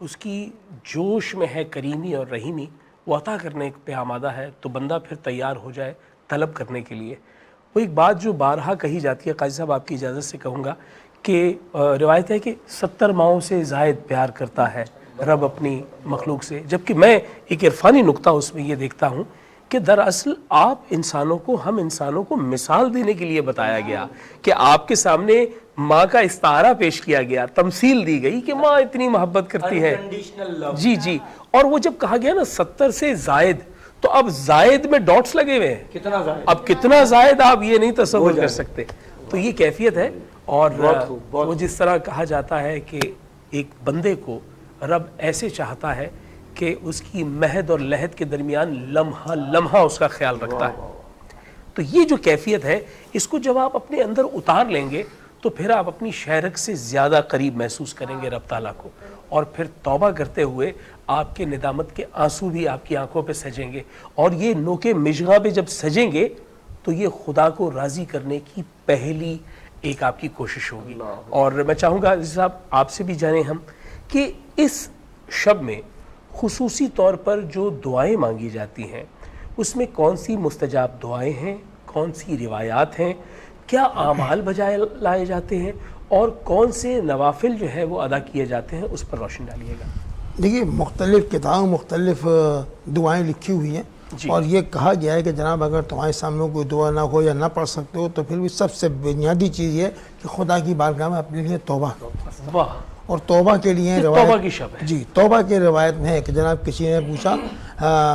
اس کی جوش میں ہے کریمی اور رحیمی، وہ عطا کرنے پہ آمادہ ہے، تو بندہ پھر تیار ہو جائے طلب کرنے کے لیے. وہ ایک بات جو بارہا کہی جاتی ہے، قاضی صاحب آپ کی اجازت سے کہوں گا کہ روایت ہے کہ 70 ماہوں سے زائد پیار کرتا ہے رب اپنی مخلوق سے. جبکہ میں ایک عرفانی نکتہ اس میں یہ دیکھتا ہوں کہ دراصل آپ انسانوں کو، ہم انسانوں کو مثال دینے کے لیے بتایا گیا کہ آپ کے سامنے ماں کا استعارہ پیش کیا گیا، تمثیل دی گئی کہ ماں اتنی محبت کرتی ہے. جی جی. اور وہ جب کہا گیا نا 70 سے زائد، تو اب زائد میں ڈاٹس لگے ہوئے ہیں. اب کتنا زائد آپ یہ نہیں تصور کر سکتے. تو یہ کیفیت ہے. اور وہ جس طرح کہا جاتا ہے کہ ایک بندے کو رب ایسے چاہتا ہے کہ اس کی مہد اور لہد کے درمیان لمحہ لمحہ اس کا خیال رکھتا ہے. تو یہ جو کیفیت ہے، اس کو جب آپ اپنے اندر اتار لیں گے تو پھر آپ اپنی شہرک سے زیادہ قریب محسوس کریں گے رب تعالیٰ کو، اور پھر توبہ کرتے ہوئے آپ کے ندامت کے آنسو بھی آپ کی آنکھوں پہ سجیں گے، اور یہ نوکے مشغا پہ جب سجیں گے تو یہ خدا کو راضی کرنے کی پہلی ایک آپ کی کوشش ہوگی. اور میں چاہوں گا عزیز صاحب آپ سے بھی جانیں ہم کہ اس شب میں خصوصی طور پر جو دعائیں مانگی جاتی ہیں اس میں کون سی مستجاب دعائیں ہیں، کون سی روایات ہیں، کیا اعمال بجائے لائے جاتے ہیں، اور کون سے نوافل جو ہے وہ ادا کیے جاتے ہیں، اس پر روشن ڈالیے گا. دیکھیے مختلف کتابوں مختلف دعائیں لکھی ہوئی ہیں، اور یہ کہا گیا ہے کہ جناب اگر تمہارے سامنے کوئی دعا نہ ہو یا نہ پڑھ سکتے ہو تو پھر بھی سب سے بنیادی چیز یہ کہ خدا کی بارگاہ میں اپنے لیے توبہ کرو. واہ. اور توبہ کے لیے توبہ کی شب ہے. جی توبہ کی روایت میں ہے کہ جناب کسی نے پوچھا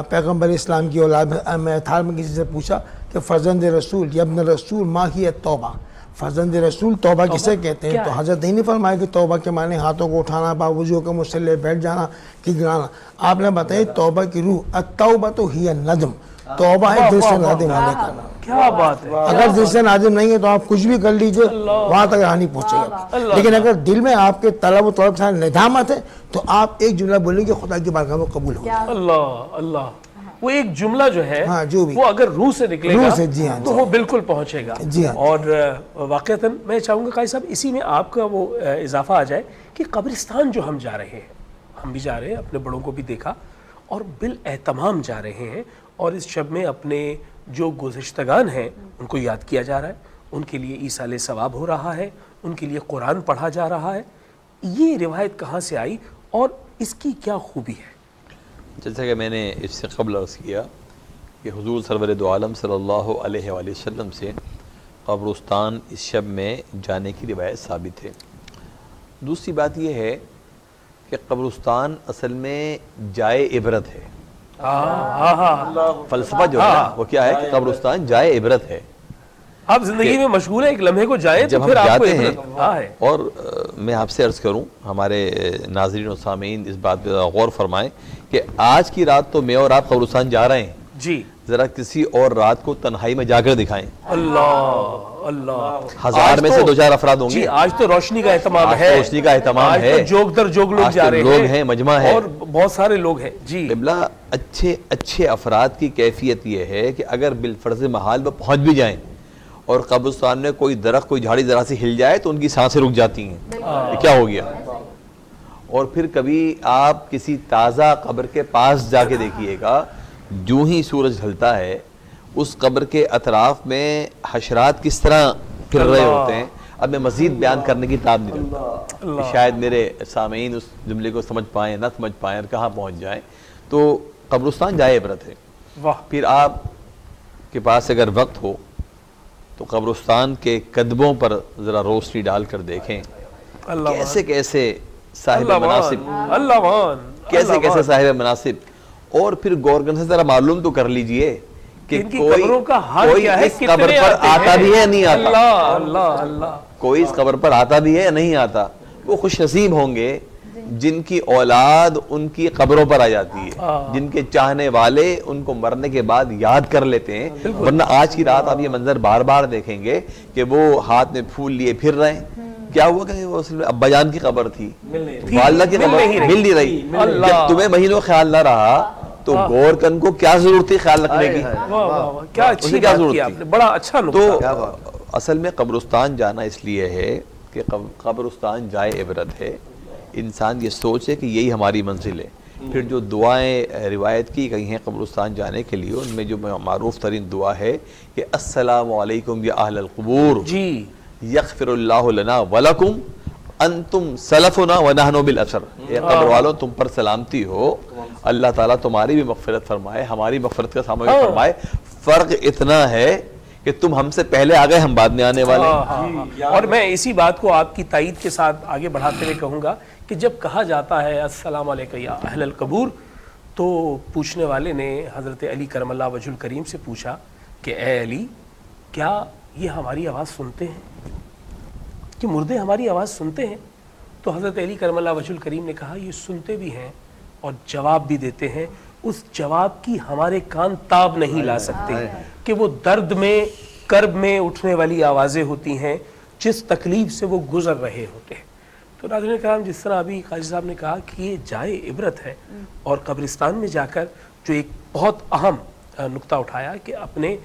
پیغمبر اسلام کی اولاد میں تھار میں کسی سے پوچھا کہ فرزند رسول یا ابن رسول ما ہی توبہ، فرزند رسول توبہ کسے کہتے ہیں؟ تو حضرت نہیں فرمایا کہ توبہ کے معنی ہاتھوں کو اٹھانا، باوضو کے مصلے بیٹھ جانا، گڑگڑانا. آپ نے بتایا توبہ کی روح التوبہ تو ہی ندم، توبہ ہے دل سے نادم ہونے کا. کیا بات ہے. اگر دل سے نادم نہیں ہے تو آپ کچھ بھی کر لیجئے، وہاں تک نہیں پہنچے گا. لیکن اگر دل میں آپ کے طلب و طلب سے ندامت ہے تو آپ ایک جملہ بولیں گے خدا کی بارگاہ میں قبول ہوگا. اللہ اللہ. وہ ایک جملہ جو ہے جو بھی وہ اگر روح سے نکلے گا جی ہاں تو وہ بالکل پہنچے گا. جی ہاں. اور واقعتاً میں چاہوں گا قاضی صاحب اسی میں آپ کا وہ اضافہ آ جائے کہ قبرستان جو ہم جا رہے ہیں، ہم بھی جا رہے ہیں، اپنے بڑوں کو بھی دیکھا اور بالاہتمام جا رہے ہیں، اور اس شب میں اپنے جو گزشتگان ہیں ان کو یاد کیا جا رہا ہے، ان کے لیے ایصال ثواب ہو رہا ہے، ان کے لیے قرآن پڑھا جا رہا ہے. یہ روایت کہاں سے آئی اور اس کی کیا خوبی ہے؟ جیسا کہ میں نے اس سے قبل عرض کیا کہ حضور سرور دو عالم صلی اللہ علیہ وآلہ وسلم سے قبرستان اس شب میں جانے کی روایت ثابت ہے. دوسری بات یہ ہے کہ قبرستان اصل میں جائے عبرت ہے. فلسفہ جو ہے وہ کیا ہے کہ قبرستان جائے عبرت ہے. آپ زندگی میں مشغول ہیں، ایک لمحے کو جائیں تو جب ہم پھر آپ کو جاتے ہیں ہے اور میں آپ سے عرض کروں، ہمارے ناظرین و سامعین اس بات پہ غور فرمائیں کہ آج کی رات تو میں اور آپ قبرستان جا رہے ہیں، جی ذرا کسی اور رات کو تنہائی میں جا کر دکھائیں، اللہ اللہ، ہزار میں سے دو چار افراد ہوں گے۔ جی آج تو روشنی کا اہتمام آج ہے، تو روشنی کا اہتمام آج ہے، تو جوگ در جوگ لوگ آج جا تو رہے لوگ ہیں، مجمع ہے، اور بہت سارے لوگ ہیں جی۔ قبلہ اچھے افراد کی کیفیت یہ ہے کہ اگر بالفرض محال وہ پہنچ بھی جائیں اور قبرستان میں کوئی درخت کوئی جھاڑی ذرا سی ہل جائے تو ان کی سانسیں رک جاتی ہیں، یہ کیا ہو گیا؟ اور پھر کبھی آپ کسی تازہ قبر کے پاس جا کے دیکھیے گا، جو ہی سورج ڈھلتا ہے اس قبر کے اطراف میں حشرات کس طرح پھر رہے ہوتے ہیں۔ اب میں مزید بیان کرنے کی تاب نہیں رکھتا، شاید میرے سامعین اس جملے کو سمجھ پائیں نہ سمجھ پائیں اور کہاں پہنچ جائیں، تو قبرستان جائے عبرت ہے۔ واہ، پھر آپ کے پاس اگر وقت ہو تو قبرستان کے قدموں پر ذرا روشنی ڈال کر دیکھیں، اللہ کیسے کیسے صاحب مناسب، اللہ وان، کیسے کیسے صاحب مناسب، اور پھر گورگن سے ذرا معلوم تو کر لیجئے کہ ان کی قبروں کا حال کوئی کیا ہے، اس قبر کتنے پر آتے آتا ہیں؟ بھی ہے یا نہیں آتا، اللہ اللہ اللہ، کوئی اس قبر پر آتا بھی ہے یا نہیں آتا۔ وہ خوش نصیب ہوں گے جن کی اولاد ان کی قبروں پر آ جاتی ہے، جن کے چاہنے والے ان کو مرنے کے بعد یاد کر لیتے ہیں، ورنہ آج کی رات آپ یہ منظر بار بار دیکھیں گے کہ وہ ہاتھ میں پھول لیے پھر رہے ہیں۔ کیا ہوا کہ وہ اصل میں ابا جان کی قبر تھی، والدہ کی قبر مل نہیں رہی، جب تمہیں مہینوں خیال نہ رہا تو گورکن کو کیا ضرورت تھی خیال رکھنے کی؟ واہ واہ واہ، کیا اچھی اسے کیا بات ضرورت کی تھی؟ آپ نے، بڑا اچھا تو نقطہ۔ اصل میں قبرستان جانا اس لیے ہے کہ قبرستان جائے عبرت ہے، انسان یہ سوچے کہ یہی ہماری منزل ہے۔ پھر جو دعائیں روایت کی گئی ہیں قبرستان جانے کے لیے، ان میں جو معروف ترین دعا ہے کہ السلام علیکم یا اہل القبور جی، یغفر اللہ لنا ولکم انتم سلفنا ونحن بالاثر، اے قبر والوں تم پر سلامتی ہو، اللہ تعالیٰ تمہاری بھی مغفرت فرمائے، ہماری مغفرت کا سامنے فرمائے۔ فرق اتنا ہے کہ تم ہم سے پہلے آ گئے، ہم بعد میں آنے والے ہیں۔ اور میں اسی بات کو آپ کی تائید کے ساتھ آگے بڑھاتے ہوئے کہوں گا کہ جب کہا جاتا ہے السلام علیکم یا اہل القبور، تو پوچھنے والے نے حضرت علی کرم اللہ وجہ الکریم سے پوچھا کہ اے علی، کیا یہ ہماری آواز سنتے ہیں، کہ مردے ہماری آواز سنتے ہیں؟ تو حضرت علی کرم اللہ وجہ الکریم نے کہا یہ سنتے بھی ہیں اور جواب بھی دیتے ہیں، اس جواب کی ہمارے کان تاب نہیں لا سکتے کہ وہ درد میں کرب میں اٹھنے والی آوازیں ہوتی ہیں جس تکلیف سے وہ گزر رہے ہوتے ہیں۔ تو ناظرین کرام، جس طرح ابھی قاضی صاحب نے کہا کہ یہ جائے عبرت ہے، اور قبرستان میں جا کر جو ایک بہت اہم نقطہ اٹھایا کہ اپنے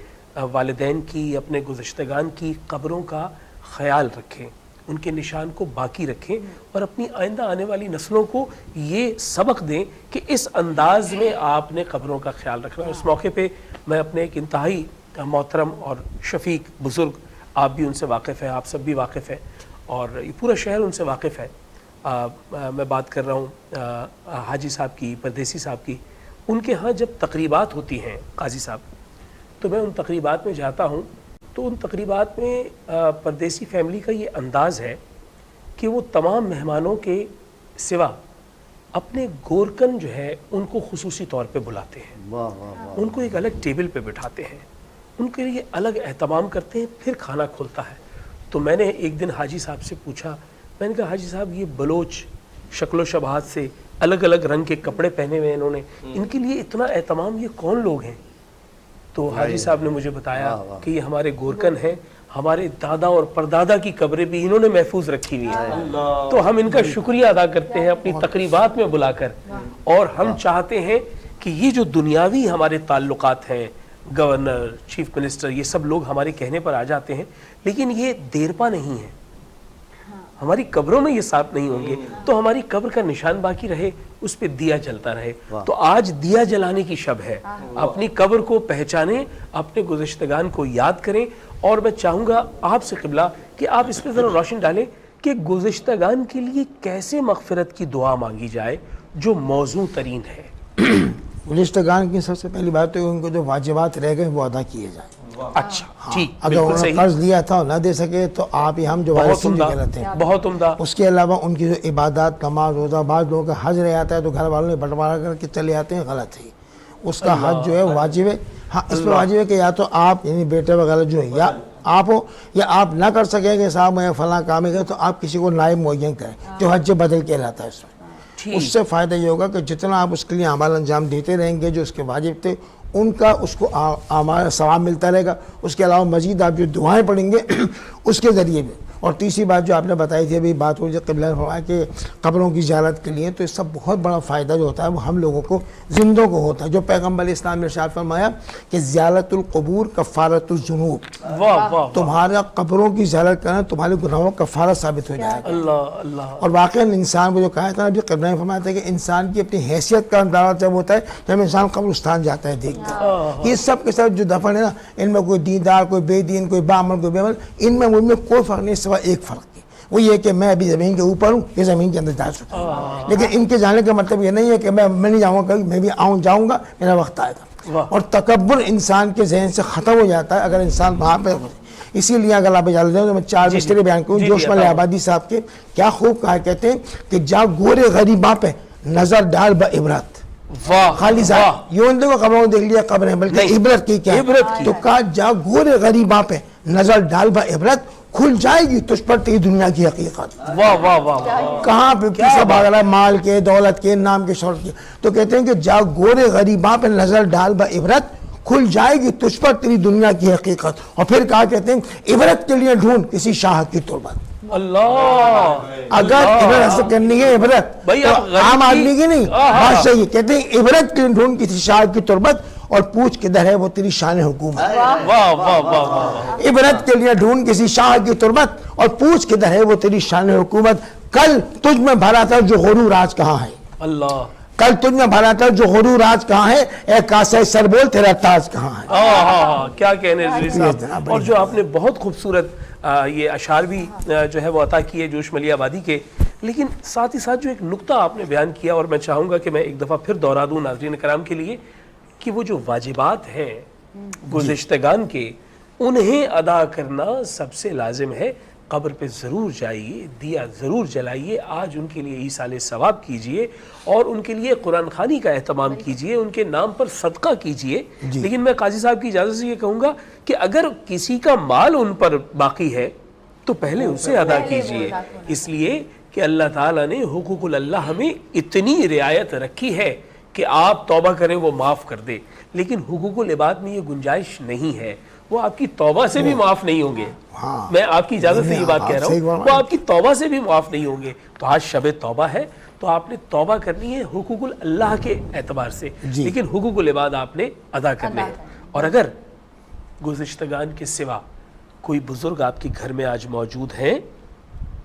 والدین کی، اپنے گزشتگان کی قبروں کا خیال رکھیں، ان کے نشان کو باقی رکھیں، اور اپنی آئندہ آنے والی نسلوں کو یہ سبق دیں کہ اس انداز میں آپ نے قبروں کا خیال رکھنا ہے۔ اس موقع پہ میں اپنے ایک انتہائی محترم اور شفیق بزرگ، آپ بھی ان سے واقف ہیں، آپ سب بھی واقف ہیں، اور یہ پورا شہر ان سے واقف ہے، میں بات کر رہا ہوں حاجی صاحب کی، پردیسی صاحب کی۔ ان کے ہاں جب تقریبات ہوتی ہیں قاضی صاحب، تو میں ان تقریبات میں جاتا ہوں، تو ان تقریبات میں پردیسی فیملی کا یہ انداز ہے کہ وہ تمام مہمانوں کے سوا اپنے گورکن جو ہے ان کو خصوصی طور پہ بلاتے ہیں، ان کو ایک الگ ٹیبل پہ بٹھاتے ہیں، ان کے لیے الگ اہتمام کرتے ہیں، پھر کھانا کھولتا ہے۔ تو میں نے ایک دن حاجی صاحب سے پوچھا، میں نے کہا حاجی صاحب یہ بلوچ شکل و شباہت سے الگ الگ رنگ کے کپڑے پہنے ہوئے انہوں نے، ان کے لیے اتنا اہتمام، یہ کون لوگ ہیں؟ تو حاجی صاحب نے مجھے بتایا کہ یہ ہمارے گورکن ہیں، ہمارے دادا اور پردادا کی قبریں بھی انہوں نے محفوظ رکھی ہوئی ہیں، تو ہم ان کا شکریہ ادا کرتے ہیں اپنی تقریبات میں بلا کر، اور ہم چاہتے ہیں کہ یہ جو دنیاوی ہمارے تعلقات ہیں، گورنر، چیف منسٹر، یہ سب لوگ ہمارے کہنے پر آ جاتے ہیں، لیکن یہ دیرپا نہیں ہے، ہماری قبروں میں یہ ساتھ نہیں ہوں گے، تو ہماری قبر کا نشان باقی رہے، اس پہ دیا جلتا رہے۔ تو آج دیا جلانے کی شب ہے، اپنی قبر کو پہچانیں، اپنے گزشتگان کو یاد کریں، اور میں چاہوں گا آپ سے قبلہ کہ آپ اس پہ ذرا روشن ڈالیں کہ گزشتگان کے لیے کیسے مغفرت کی دعا مانگی جائے جو موضوع ترین ہے۔ گزشتگان کی سب سے پہلی بات تو ان کو جو واجبات رہ گئے وہ ادا کیے جائیں۔ اچھا ٹھیک، اگر انہوں نے قرض لیا تھا اور نہ دے سکے تو آپ ہی ہم جو وارثین جو کرتے ہیں، بہت عمدہ۔ اس کے علاوہ ان کی جو عبادات، نماز، روزہ، بعض لوگوں کا حج رہ آتا ہے تو گھر والوں نے بٹوارا کر کے چلے آتے ہیں، غلط ہے، اس کا حج جو ہے واجب ہے۔ ہاں اس پہ واجب ہے کہ یا تو آپ یعنی بیٹے وغیرہ جو ہے یا آپ ہو یا آپ نہ کر سکیں کہ صاحب میں فلاں کام ہے تو آپ کسی کو نائب معین کریں جو حج بدل کہلاتا ہے اس میں. اس سے فائدہ یہ ہوگا کہ جتنا آپ اس کے لیے اعمال انجام دیتے رہیں گے جو اس کے واجب تھے ان کا اس کو اعمال ثواب ملتا رہے گا. اس کے علاوہ مزید آپ جو دعائیں پڑھیں گے اس کے ذریعے بھی. اور تیسری بات جو آپ نے بتائی تھی ابھی بات ہوئی قبلہ نے فرمایا کہ قبروں کی زیارت کے لیے تو اس سب بہت بڑا فائدہ جو ہوتا ہے وہ ہم لوگوں کو زندوں کو ہوتا ہے. جو پیغمبر اسلام نے ارشاد فرمایا کہ زیارت القبور کفارت الذنوب, واہ واہ تمہارا قبروں کی زیارت کرنا تمہارے گناہوں کا کفارہ ثابت ہو جائے گا. اللہ اللہ. اور واقعا انسان کو جو کہا تھا ابھی قبلہ نے فرمایا تھا کہ انسان کی اپنی حیثیت کا اندازہ جب ہوتا ہے جب انسان قبرستان جاتا ہے دیکھتا ہے. یہ سب کے ساتھ جو دفن ہے نا ان میں کوئی دیندار کوئی بے دین کوئی باعمل کوئی بے عمل ان میں مجھ میں کوئی فرق نہیں سوا ایک فرق ہے وہ یہ کہ میں ابھی زمین کے اوپر ہوں یہ زمین کے اندر جا چکا ہوں. لیکن ان کے جانے کا مطلب یہ نہیں ہے کہ میں نہیں جاؤں گا کبھی, میں بھی جاؤں گا میرا وقت آئے گا. اور تکبر انسان کے ذہن سے ختم ہو جاتا ہے اگر انسان وہاں پہ. اسی لیے اگر آپ اجازت دیں تو میں 4 بسترے بیان کروں. جوش ملک آبادی صاحب کے کیا خوب کہا کہتے ہیں کہ جا گورے غریباں پہ نظر ڈال بعبرت. خالی صاحب یوں دیکھو قبروں دیکھ لیا قبر ہے بلکہ عبرت کی کیا تو کہا جا گورے غریباں پہ نظر ڈال بعبرت کھل جائے گی تجھ پر تیری دنیا کی حقیقت. واہ واہ واہ. کہاں پہ پیچھے بھاگ رہا ہے مال کے دولت کے نام کے شہرت کے. تو کہتے ہیں کہ جا گورے غریباں پہ نظر ڈال بعبرت کھل جائے گی تجھ پر تیری دنیا کی حقیقت. اور پھر کہا کہتے ہیں عبرت کے لیے ڈھونڈ کسی شاہ کی تربت. اللہ. اگر عبرت حاصل کرنی ہے عبرت تو عام آدمی کی نہیں بات صحیح. کہتے ہیں عبرت کے لیے ڈھونڈ کسی شاہ کی تربت اور پوچھ کدھر ہے وہ تیری شان حکومت. واہ واہ واہ. عبرت کے لیے ڈھونڈ کسی شاہ کی تربت اور پوچھ کدھر ہے وہ تیری شان حکومت. کل تجھ میں بھرا تھا جو غرور آج کہاں ہے. اللہ. کل تجھ میں بھرا تھا جو غرور آج کہاں ہے. اے کاسے سر بول تیرا تاج کہاں ہے. کیا کہنے رضوی صاحب. اور جو آپ نے بہت خوبصورت یہ اشعار بھی جو ہے وہ عطا کیے جوش ملی آبادی کے. لیکن ساتھ ہی ساتھ جو ایک نقطہ آپ نے بیان کیا اور میں چاہوں گا کہ میں ایک دفعہ پھر دہرا دوں ناظرین کرام کے لیے کہ وہ جو واجبات ہیں گزشتگان کے انہیں ادا کرنا سب سے لازم ہے. قبر پہ ضرور جائیے, دیا ضرور جلائیے, آج ان کے لیے ایصال ثواب کیجئے اور ان کے لیے قرآن خوانی کا اہتمام کیجئے, ان کے نام پر صدقہ کیجئے. لیکن میں قاضی صاحب کی اجازت سے یہ کہوں گا کہ اگر کسی کا مال ان پر باقی ہے تو پہلے اسے ادا کیجئے, اس لیے کہ اللہ تعالیٰ نے حقوق اللہ ہمیں اتنی رعایت رکھی ہے کہ آپ توبہ کریں وہ معاف کر دے. لیکن حقوق العباد میں یہ گنجائش نہیں ہے, وہ آپ کی توبہ سے بھی معاف نہیں ہوں گے. میں آپ کی اجازت سے یہ بات کہہ رہا ہوں, وہ آپ کی توبہ سے بھی معاف نہیں ہوں گے. تو آج شب توبہ ہے تو آپ نے توبہ کرنی ہے حقوق اللہ کے اعتبار سے, لیکن حقوق العباد آپ نے ادا کرنے ہیں. اور اگر گزشتگان کے سوا کوئی بزرگ آپ کے گھر میں آج موجود ہیں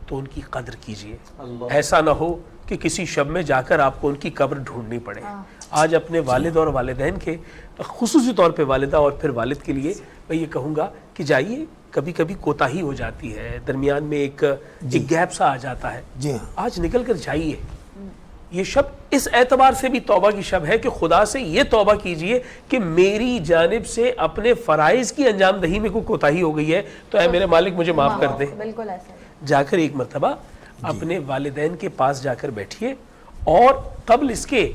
تو ان کی قدر کیجئے. ایسا نہ ہو کہ کسی شب میں جا کر آپ کو ان کی قبر ڈھونڈنی پڑے. آج اپنے والد اور والدین کے خصوصی طور پہ والدہ اور پھر والد کے لیے میں یہ کہوں گا کہ جائیے. کبھی کبھی کوتاہی ہو جاتی ہے, درمیان میں ایک گیپ سا آ جاتا ہے. آج نکل کر جائیے. یہ شب اس اعتبار سے بھی توبہ کی شب ہے کہ خدا سے یہ توبہ کیجئے کہ میری جانب سے اپنے فرائض کی انجام دہی میں کوئی کوتاہی ہو گئی ہے تو اے میرے مالک مجھے معاف کر دے. بالکل ایسا جا کر ایک مرتبہ اپنے والدین کے پاس جا کر بیٹھیے اور قبل اس کے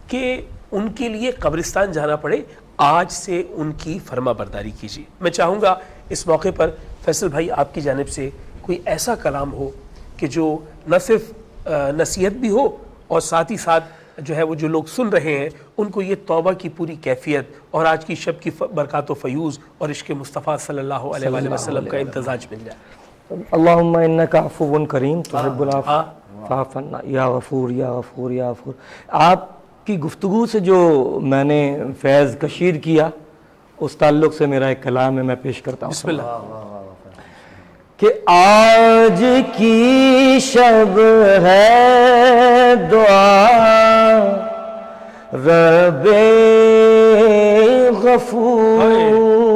کہ ان کے لیے قبرستان جانا پڑے آج سے ان کی فرما برداری کیجیے. میں چاہوں گا اس موقع پر فیصل بھائی آپ کی جانب سے کوئی ایسا کلام ہو کہ جو نہ صرف نصیحت بھی ہو اور ساتھ ہی ساتھ جو ہے وہ جو لوگ سن رہے ہیں ان کو یہ توبہ کی پوری کیفیت اور آج کی شب کی برکات و فیوز اور عشق مصطفیٰ صلی اللہ علیہ وآلہ وسلم کا امتزاج مل جائے. اللہم انکا عفو کریم تحب العفو فاعف عنا یا غفور یا غفور یا غفور. آپ کی گفتگو سے جو میں نے فیض کشیر کیا اس تعلق سے میرا ایک کلام ہے میں پیش کرتا ہوں. بسم اللہ. کہ آج کی شب ہے دعا رب غفور,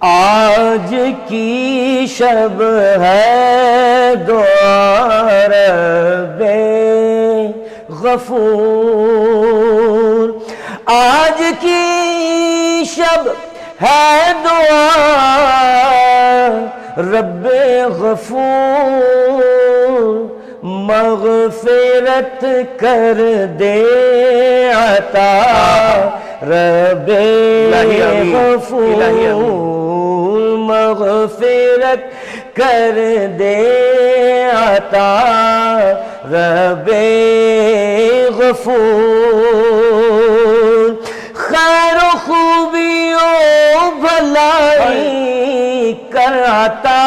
آج کی شب ہے دعا رب غفور, آج کی شب ہے دعا رب غفور, مغفرت کر دے عطا رب غفور مغفرت کر دے عطا رب غفور خیر و خوبی و بھلائی کر عطا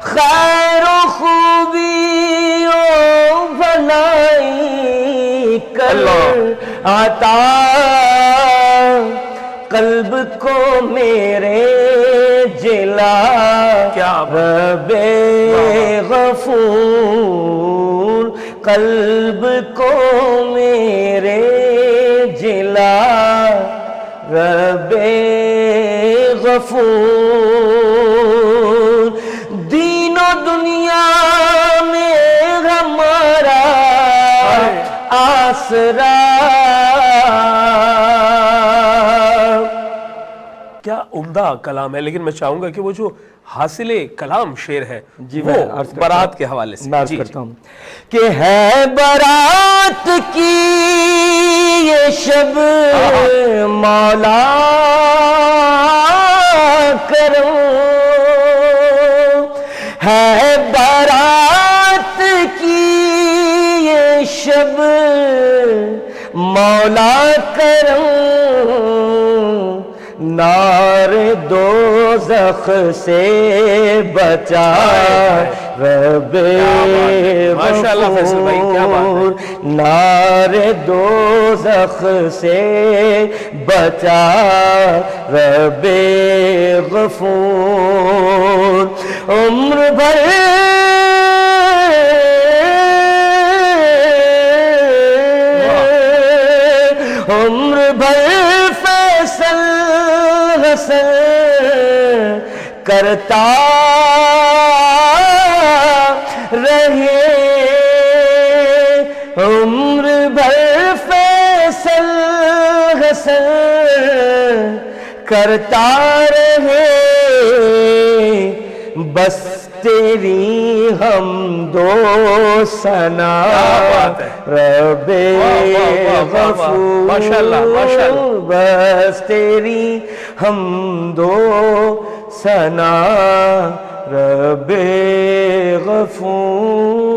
خیر و خوبی و بھلائی کر عطا قلب کو میرے جلا رب غفور قلب کو میرے جلا رب غفور دین و دنیا میں ہمارا آسرا کیا عمدہ کلام ہے، لیکن میں چاہوں گا کہ وہ جو حاصل کلام شعر ہے وہ برات کے حوالے سے میں عرض کرتا ہوں کہ ہے برات کی یہ شب مولا کرو ہے برات کی یہ شب مولا کرو نار دوزخ سے بچا رب غفور نار دوزخ سے بچا رب غفور عمر بھر فیصل حسن کرتا رہے عمر بھر فیصل حسن کرتا رہے بس تیری حمد و ثنا رب غفور بس تیری حمد و ثنا رب غفور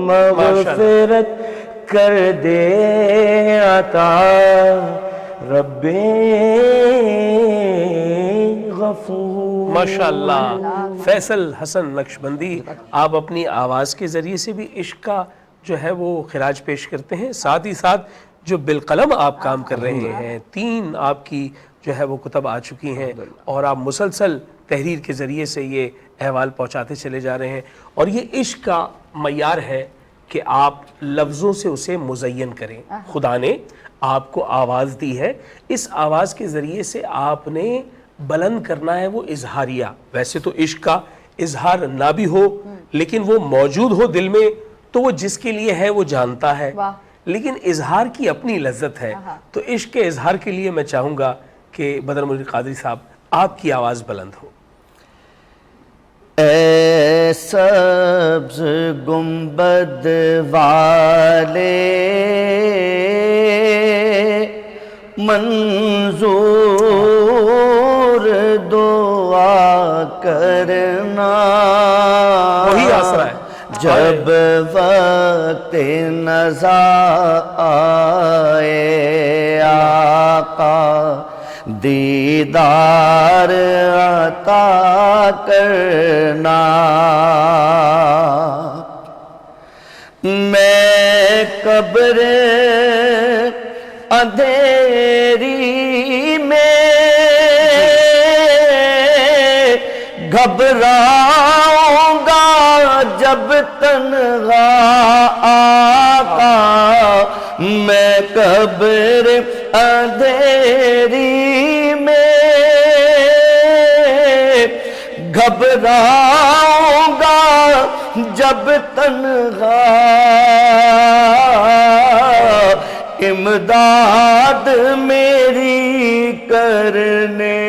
مغفرت کر دے عطا رب غفور ماشاءاللہ فیصل حسن نقشبندی آپ اپنی آواز کے ذریعے سے بھی عشق کا جو ہے وہ خراج پیش کرتے ہیں، ساتھ ہی ساتھ جو بالقلم آپ کام کر رہے ہیں 3 آپ کی جو ہے وہ کتب آ چکی ہیں اور آپ مسلسل تحریر کے ذریعے سے یہ احوال پہنچاتے چلے جا رہے ہیں اور یہ عشق کا معیار ہے کہ آپ لفظوں سے اسے مزین کریں. خدا نے آپ کو آواز دی ہے، اس آواز کے ذریعے سے آپ نے بلند کرنا ہے وہ اظہاریہ. ویسے تو عشق کا اظہار نہ بھی ہو لیکن وہ موجود ہو دل میں تو وہ جس کے لیے ہے وہ جانتا ہے، لیکن اظہار کی اپنی لذت ہے. تو عشق کے اظہار کے لیے میں چاہوں گا کہ بدر منیر قادری صاحب آپ کی آواز بلند ہو. اے سبز گنبد والے منظور دعا کرنا وہی آسرا ہے جب وقت نزا آئے آقا دیدار عطا کرنا. میں قبر اندھیری میں گھبراؤں گا جب تنہا آقا. میں قبر اندھیری میں گھبراؤں گا جب تنہا امداد میری کرنے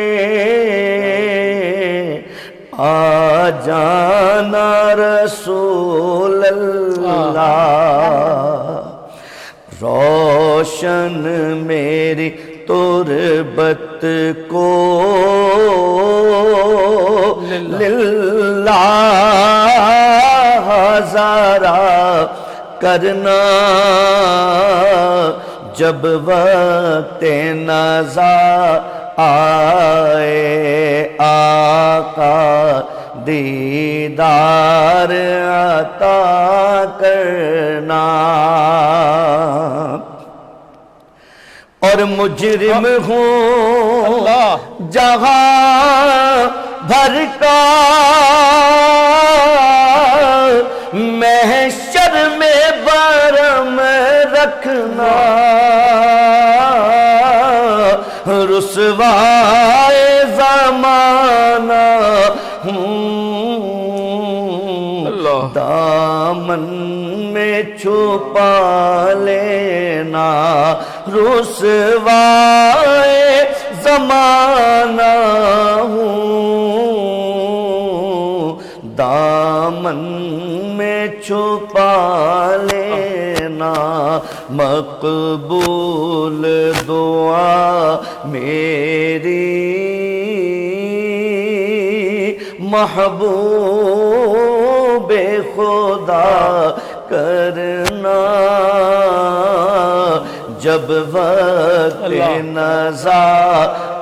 آ جانا رسول اللہ روشن میری تربت کو للہ ذرا کرنا جب وقت نزا آئے آقا دیدار عطا کرنا اور مجرم ہوں جہاں بھر کا محشر میں برم رکھنا رسوائے زمانہ دامن میں چھپا لینا رسوائے زمانہ ہوں دامن میں چھپا لینا مقبول دعا میری محبوب خدا کرنا جب وقت نزا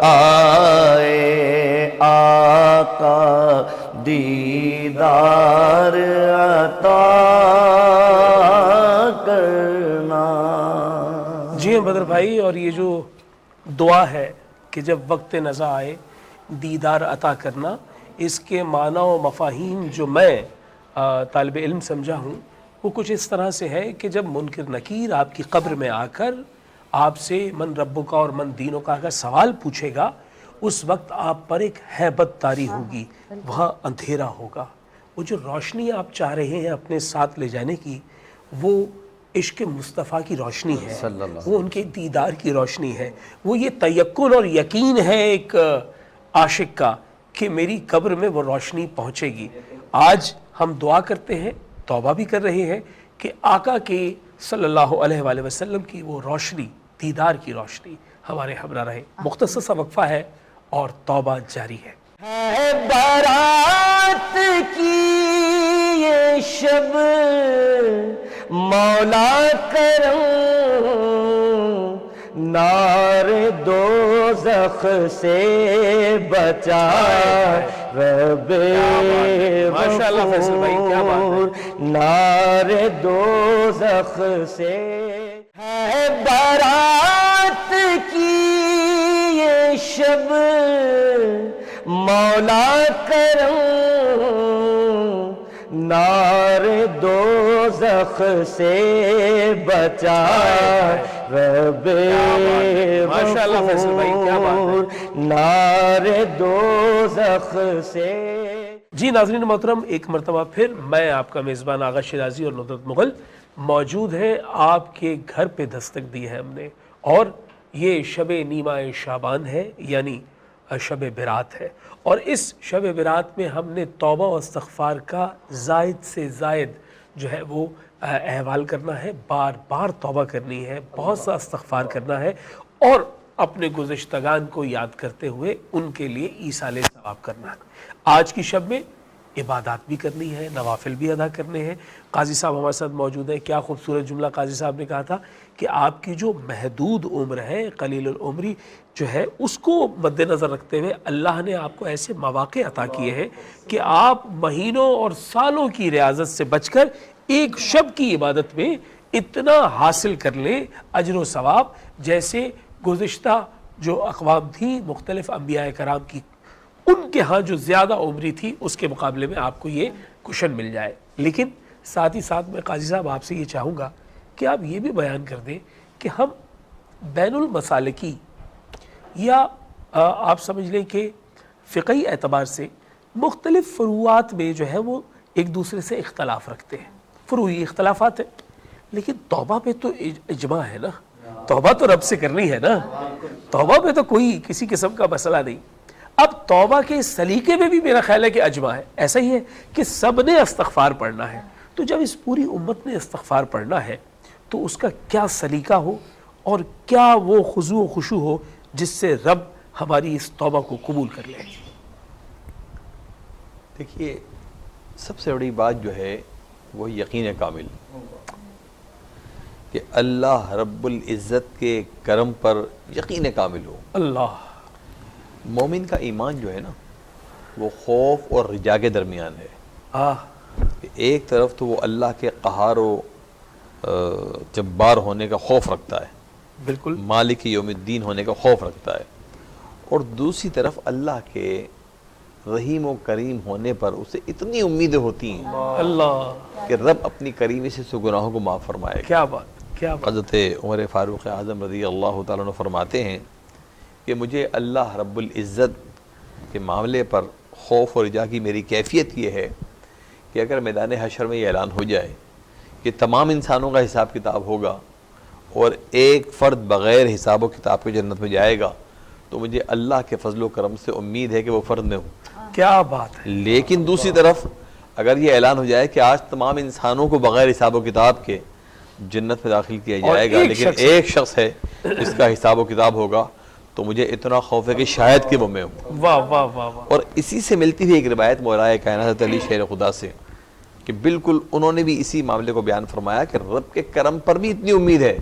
آئے آقا دیدار عطا کرنا. جی ہاں بدر بھائی، اور یہ جو دعا ہے کہ جب وقت نزا آئے دیدار عطا کرنا، اس کے معنی و مفاہیم جو میں طالب علم سمجھا ہوں وہ کچھ اس طرح سے ہے کہ جب منکر نکیر آپ کی قبر میں آ کر آپ سے من ربوں کا اور من دینوں کا اگر سوال پوچھے گا، اس وقت آپ پر ایک ہیبت طاری ہوگی، وہاں اندھیرا ہوگا. وہ جو روشنی آپ چاہ رہے ہیں اپنے ساتھ لے جانے کی، وہ عشق مصطفیٰ کی روشنی ہے، وہ ان کے دیدار کی روشنی ہے، وہ یہ تیقن اور یقین ہے ایک عاشق کا کہ میری قبر میں وہ روشنی پہنچے گی. آج ہم دعا کرتے ہیں، توبہ بھی کر رہے ہیں کہ آقا کے صلی اللہ علیہ وآلہ وسلم کی وہ روشنی، دیدار کی روشنی ہمارے ہمراہ رہے. مختصر سا وقفہ ہے اور توبہ جاری ہے. بارات کی یہ شب مولا کرم نار دوزخ سے بچا رب ماشاءاللہ فیصل بھائی، کیا بات ہے. نار دوزخ سے ہے بارات کی یہ شب مولا کرم نار دوزخ سے بچا رب ماشاءاللہ فیصل بھائی، کیا بات ہے. نار دوزخ سے. جی ناظرین محترم، ایک مرتبہ پھر میں آپ کا میزبان آغا شیرازی اور ندرت مغل موجود ہے. آپ کے گھر پہ دستک دی ہے ہم نے، اور یہ شب نیمہ شعبان ہے، یعنی شب برات ہے. اور اس شب برات میں ہم نے توبہ و استغفار کا زائد سے زائد جو ہے وہ احوال کرنا ہے، بار بار توبہ کرنی ہے، بہت سا استغفار کرنا ہے، اور اپنے گزشتگان کو یاد کرتے ہوئے ان کے لیے ایصال ثواب کرنا ہے. آج کی شب میں عبادات بھی کرنی ہے، نوافل بھی ادا کرنے ہیں. قاضی صاحب ہمارے ساتھ موجود ہیں. کیا خوبصورت جملہ قاضی صاحب نے کہا تھا کہ آپ کی جو محدود عمر ہے، قلیل العمری جو ہے، اس کو مد نظر رکھتے ہوئے اللہ نے آپ کو ایسے مواقع عطا کیے ہیں کہ آپ مہینوں اور سالوں کی ریاضت سے بچ کر ایک شب کی عبادت میں اتنا حاصل کر لیں اجر و ثواب، جیسے گزشتہ جو اقوام تھی مختلف انبیاء کرام کی، ان کے ہاں جو زیادہ عمری تھی اس کے مقابلے میں آپ کو یہ کشن مل جائے. لیکن ساتھ ہی ساتھ میں قاضی صاحب آپ سے یہ چاہوں گا کہ آپ یہ بھی بیان کر دیں کہ ہم بین المسالکی یا آپ سمجھ لیں کہ فقہی اعتبار سے مختلف فروعات میں جو ہے وہ ایک دوسرے سے اختلاف رکھتے ہیں، فروعی اختلافات ہیں. لیکن توبہ پہ تو اجماع ہے نا، توبہ تو رب سے کرنی ہے نا، توبہ پہ تو کوئی کسی قسم کا مسئلہ نہیں. اب توبہ کے اس سلیقے میں بھی میرا خیال ہے کہ اجماع ہے. ایسا ہی ہے کہ سب نے استغفار پڑھنا ہے. تو جب اس پوری امت نے استغفار پڑھنا ہے تو اس کا کیا سلیقہ ہو اور کیا وہ خضوع و خشوع ہو جس سے رب ہماری اس توبہ کو قبول کر لے. دیکھیے سب سے بڑی بات جو ہے وہ یقین کامل کہ اللہ رب العزت کے کرم پر یقین کامل ہو. اللہ. مومن کا ایمان جو ہے نا وہ خوف اور رجا کے درمیان ہے. کہ ایک طرف تو وہ اللہ کے قہار و جبار ہونے کا خوف رکھتا ہے, بالکل مالک یوم الدین ہونے کا خوف رکھتا ہے, اور دوسری طرف اللہ کے رحیم و کریم ہونے پر اسے اتنی امیدیں ہوتی ہیں اللہ. کہ رب اپنی کریمی سے گناہوں کو معاف فرمائے گا. کیا بات, کیا بات. حضرت عمر فاروق اعظم رضی اللہ تعالیٰ عنہ فرماتے ہیں کہ مجھے اللہ رب العزت کے معاملے پر خوف و رجا کی میری کیفیت یہ ہے کہ اگر میدان حشر میں یہ اعلان ہو جائے کہ تمام انسانوں کا حساب کتاب ہوگا اور ایک فرد بغیر حساب و کتاب کے جنت میں جائے گا تو مجھے اللہ کے فضل و کرم سے امید ہے کہ وہ فرد میں ہوں. کیا بات ہے. لیکن دوسری طرف اگر یہ اعلان ہو جائے کہ آج تمام انسانوں کو بغیر حساب و کتاب کے جنت میں داخل کیا جائے گا لیکن ایک شخص ہے جس کا حساب و کتاب ہوگا تو مجھے اتنا خوف ہے کہ شاید کہ وہ میں ہوں. واہ واہ واہ واہ. اور اسی سے ملتی ہوئی ایک روایت مولائے کائنات علی شیر خدا سے کہ بالکل انہوں نے بھی اسی معاملے کو بیان فرمایا کہ رب کے کرم پر بھی اتنی امید ہے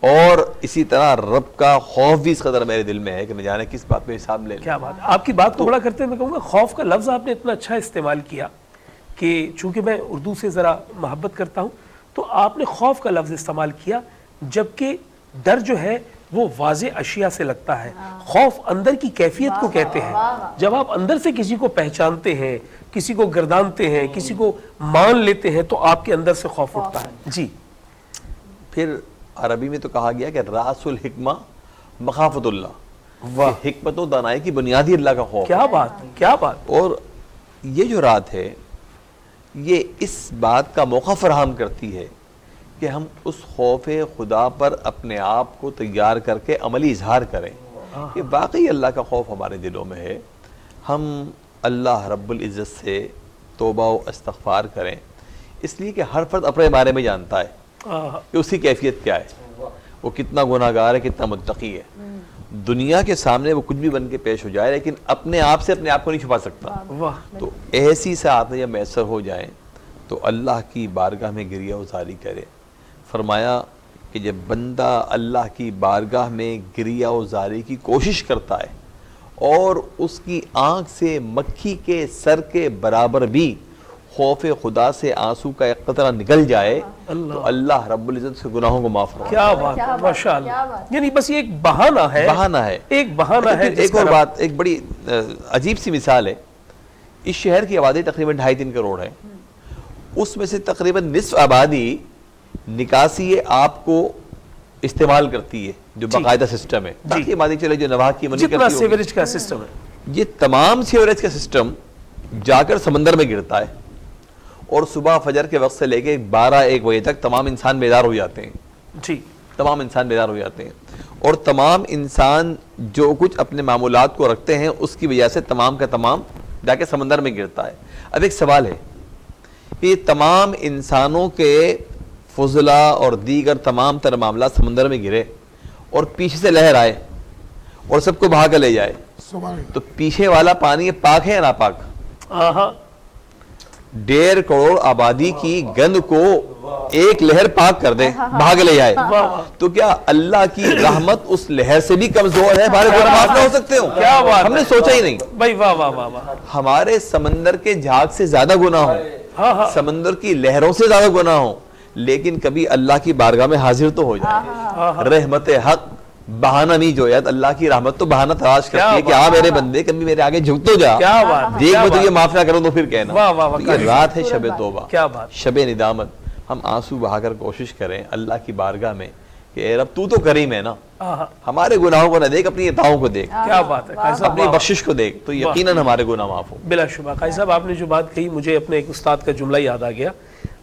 اور اسی طرح رب کا خوف بھی اس قدر میرے دل میں ہے کہ نہ جانے کس بات پہ حساب لے. کیا بات. آپ کی بات کو بڑا کرتے میں کہوں گا خوف کا لفظ آپ نے اتنا اچھا استعمال کیا کہ چونکہ میں اردو سے ذرا محبت کرتا ہوں تو آپ نے خوف کا لفظ استعمال کیا, جبکہ ڈر جو ہے وہ واضح اشیاء سے لگتا ہے. خوف اندر کی کیفیت کو کہتے ہیں. جب آپ اندر سے کسی کو پہچانتے ہیں, کسی کو گردانتے ہیں, کسی کو مان لیتے ہیں تو آپ کے اندر سے خوف اٹھتا ہے. جی. پھر عربی میں تو کہا گیا کہ راس الحکمہ مخافت اللہ. واہ. حکمت و دانائی کی بنیادی اللہ کا خوف. کیا بات, کیا بات. اور یہ جو رات ہے یہ اس بات کا موقع فراہم کرتی ہے کہ ہم اس خوف خدا پر اپنے آپ کو تیار کر کے عملی اظہار کریں کہ واقعی اللہ کا خوف ہمارے دلوں میں ہے. ہم اللہ رب العزت سے توبہ و استغفار کریں, اس لیے کہ ہر فرد اپنے بارے میں جانتا ہے کہ اس کی کیفیت کیا ہے, وہ کتنا گناہ گار ہے, کتنا متقی ہے. دنیا کے سامنے وہ کچھ بھی بن کے پیش ہو جائے لیکن اپنے آپ سے اپنے آپ کو نہیں چھپا سکتا. تو ایسی ساعتیں جب میسر ہو جائیں تو اللہ کی بارگاہ میں گریہ وزاری کرے. فرمایا کہ جب بندہ اللہ کی بارگاہ میں گریہ وزاری کی کوشش کرتا ہے اور اس کی آنکھ سے مکھی کے سر کے برابر بھی خوف خدا سے آنسو کا ایک قطرہ نکل جائے تو اللہ رب العزت سے گناہوں کو معاف فرمائے. کیا بات, ماشاءاللہ. یعنی بس یہ ایک بہانہ ہے, ایک بہانہ ہے. ایک اور بات, ایک بڑی عجیب سی مثال ہے. اس شہر کی آبادی تقریباً 2.5-3 کروڑ ہے. اس میں سے تقریباً نصف آبادی نکاسی آپ کو استعمال کرتی ہے جو باقاعدہ سسٹم ہے. باقی آبادی چلے جو نواح کی منی جتنا کرتی سیوریج کا سسٹم ہے, یہ تمام سیوریج کا سسٹم جا کر سمندر میں گرتا ہے اور صبح فجر کے وقت سے لے کے 12-1 بجے تک تمام انسان بیدار ہو جاتے ہیں. جی. تمام انسان بیدار ہو جاتے ہیں اور تمام انسان جو کچھ اپنے معمولات کو رکھتے ہیں اس کی وجہ سے تمام کا تمام جا کے سمندر میں گرتا ہے. اب ایک سوال ہے کہ یہ تمام انسانوں کے فضلہ اور دیگر تمام تر معاملات سمندر میں گرے اور پیچھے سے لہر آئے اور سب کو بہا کر لے جائے تو پیچھے والا پانی پاک ہے یا ناپاک؟ 1.5 کروڑ آبادی کی گند کو ایک لہر پاک کر دے, بھاگ لے جائے, تو کیا اللہ کی رحمت اس لہر سے بھی کمزور ہے؟ ہمارے گناہ معاف نہ ہو سکتے ہو؟ کیا بات, ہم نے سوچا ہی نہیں. بھائی واہ واہ واہ واہ. ہمارے سمندر کے جھاگ سے زیادہ گناہ ہو, سمندر کی لہروں سے زیادہ گناہ ہو, لیکن کبھی اللہ کی بارگاہ میں حاضر تو ہو جائے. رحمت حق بہانہ نہیں جو ہے, اللہ کی رحمت تو بہانہ تلاش کرتی ہے کہ ہاں میرے بندے کبھی میرے آگے جھک تو جا, دیکھ میں تجھے معاف نہ کروں تو پھر کہنا. یہ رات ہے شب توبہ, شب ندامت. ہم آنسو بہا کر کوشش کریں اللہ کی بارگاہ میں کہ اے رب تو کریم ہے نا, ہمارے گناہوں کو نہ دیکھ, اپنی عطاؤں کو دیکھ, کیا بات ہے, اپنی بخشش کو دیکھ, تو یقیناً ہمارے گناہ معاف ہوں. بلا شبہ. قاضی صاحب آپ نے جو بات کہی مجھے اپنے ایک استاد کا جملہ یاد آ گیا.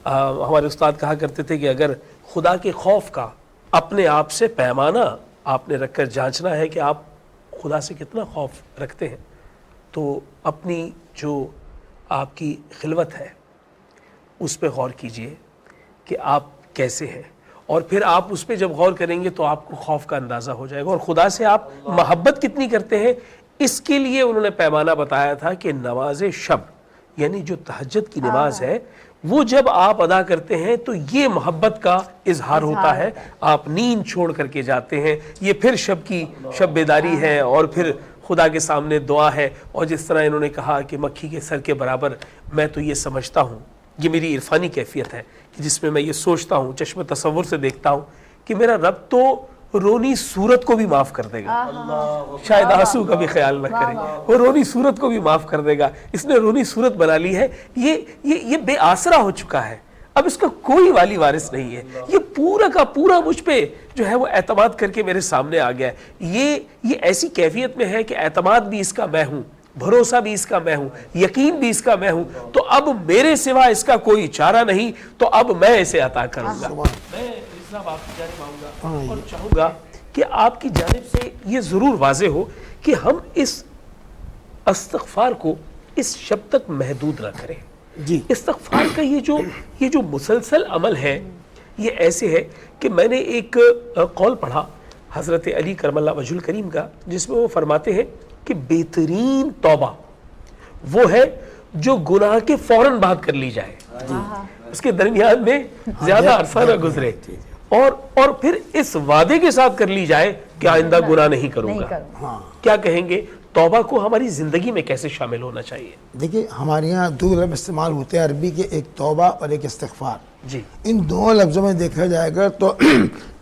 ہمارے استاد کہا کرتے تھے کہ اگر خدا کے خوف کا اپنے آپ سے پیمانہ آپ نے رکھ کر جانچنا ہے کہ آپ خدا سے کتنا خوف رکھتے ہیں تو اپنی جو آپ کی خلوت ہے اس پہ غور کیجئے کہ آپ کیسے ہیں، اور پھر آپ اس پہ جب غور کریں گے تو آپ کو خوف کا اندازہ ہو جائے گا، اور خدا سے آپ محبت کتنی کرتے ہیں اس کے لیے انہوں نے پیمانہ بتایا تھا کہ نماز شب یعنی جو تہجد کی نماز ہے وہ جب آپ ادا کرتے ہیں تو یہ محبت کا اظہار ہوتا ہے، آپ نیند چھوڑ کر کے جاتے ہیں، یہ پھر شب بیداری ہے، اور پھر خدا کے سامنے دعا ہے، اور جس طرح انہوں نے کہا کہ مکھی کے سر کے برابر، میں تو یہ سمجھتا ہوں، یہ میری عرفانی کیفیت ہے کہ جس میں میں یہ سوچتا ہوں، چشم تصور سے دیکھتا ہوں کہ میرا رب تو رونی صورت کو بھی معاف کر دے گا، شاید آنسو کا بھی خیال نہ کرے، وہ رونی صورت کو بھی معاف کر دے گا، اس نے رونی صورت بنا لی ہے، یہ بے آسرا ہو چکا ہے، اب اس کا کوئی والی وارث نہیں ہے، یہ پورا کا پورا مجھ پہ جو ہے وہ اعتماد کر کے میرے سامنے آ گیا ہے، یہ ایسی کیفیت میں ہے کہ اعتماد بھی اس کا میں ہوں، بھروسہ بھی اس کا میں ہوں، یقین بھی اس کا میں ہوں، تو اب میرے سوا اس کا کوئی چارہ نہیں، تو اب میں اسے عطا کروں گا۔ میں صاحب آپ کی جانب آؤں گا اور چاہوں گا کہ آپ کی جانب سے یہ ضرور واضح ہو کہ ہم اس استغفار کو اس شب تک محدود نہ کریں۔ جی استغفار کا یہ جو مسلسل عمل ہے یہ ایسے ہے کہ میں نے ایک قول پڑھا حضرت علی کرم اللہ وجہ الکریم کا، جس میں وہ فرماتے ہیں کہ بہترین توبہ وہ ہے جو گناہ کے فوراً بعد کر لی جائے، اس کے درمیان میں زیادہ عرصہ نہ گزرے، اور پھر اس وعدے کے ساتھ کر لی جائے کہ آئندہ گناہ نہیں کروں گا۔ کیا کہیں گے توبہ کو ہماری زندگی میں کیسے شامل ہونا چاہیے؟ دیکھیے ہمارے یہاں دو لفظ استعمال ہوتے ہیں عربی کے، ایک توبہ اور ایک استغفار۔ جی ان دونوں لفظوں میں دیکھا جائے گا تو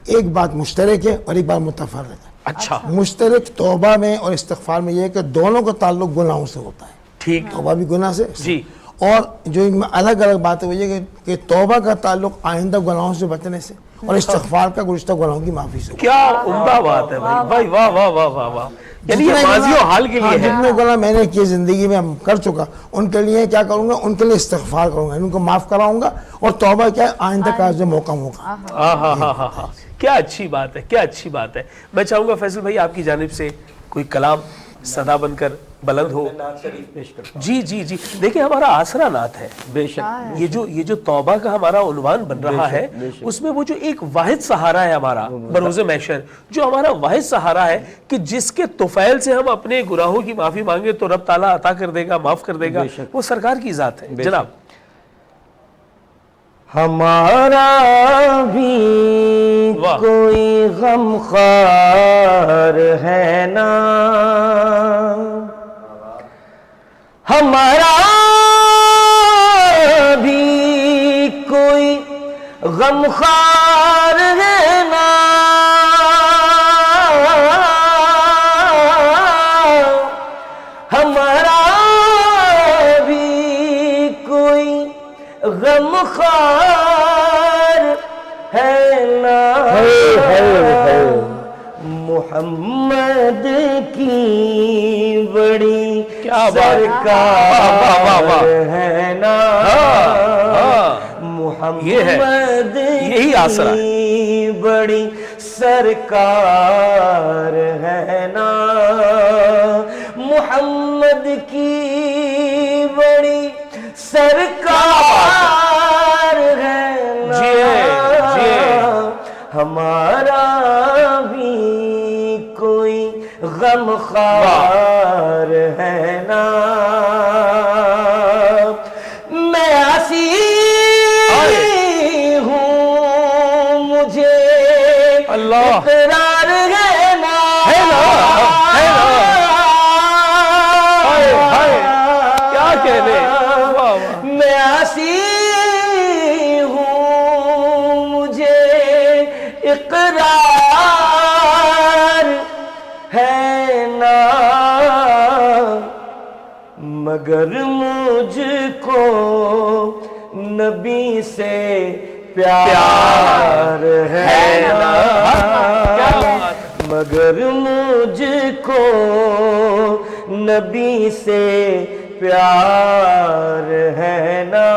ایک بات مشترک ہے اور ایک بات متفرق ہے۔ اچھا مشترک توبہ میں اور استغفار میں یہ ہے کہ دونوں کا تعلق گناہوں سے ہوتا ہے، ٹھیک، توبہ بھی گناہ سے، جی، اور جو ان میں الگ الگ بات ہے وہ یہ کہ توبہ کا تعلق آئندہ گناہوں سے بچنے سے اور استغفار کا گزشتہ گناہوں کی معافی سے۔ کیا عمدہ بات ہے بھائی، واہ واہ واہ واہ واہ، یعنی یہ ماضی و حال کے لیے ہے۔ جتنے گناہ میں نے کیے زندگی میں کر چکا، ان کے لیے کیا کروں گا؟ ان کے لیے استغفار کروں گا، ان کو معاف کراؤں گا، اور توبہ کیا ہے آئندہ کا جو موقع ہوگا۔ ہاں، کیا اچھی بات ہے، کیا اچھی بات ہے۔ میں چاہوں گا فیصل بھائی آپ کی جانب سے کوئی کلام صدا بن کر بلند ہو۔ جی جی جی، دیکھیں ہمارا آسرا نعت ہے، بے شک یہ جو توبہ کا ہمارا عنوان بن رہا ہے، اس میں وہ جو ایک واحد سہارا ہے ہمارا بروز محشر، جو ہمارا واحد سہارا ہے کہ جس کے طفیل سے ہم اپنے گناہوں کی معافی مانگے تو رب تعالیٰ عطا کر دے گا، معاف کر دے گا، وہ سرکار کی ذات ہے۔ جناب ہمارا بھی کوئی غم خوار ہے نا، ہمارا بھی کوئی غم خوار ہے نا، ہمارا بھی کوئی غم خوار ہے نا، محمد کی بڑی سرکار ہے نا، محمد یہی آسرا ہے، کی بڑی سرکار ہے نا، محمد کی بڑی سرکار ہے نا، ہمارا بھی کوئی غم خوار ہے نا، میں آسی ہوں مجھے اقرار ہے نا، کیا کہنے، میں آسی ہوں مجھے اقرار ہے نا، مگر مجھ کو نبی سے پیار ہے نا، مگر مجھ کو نبی سے پیار ہے نا،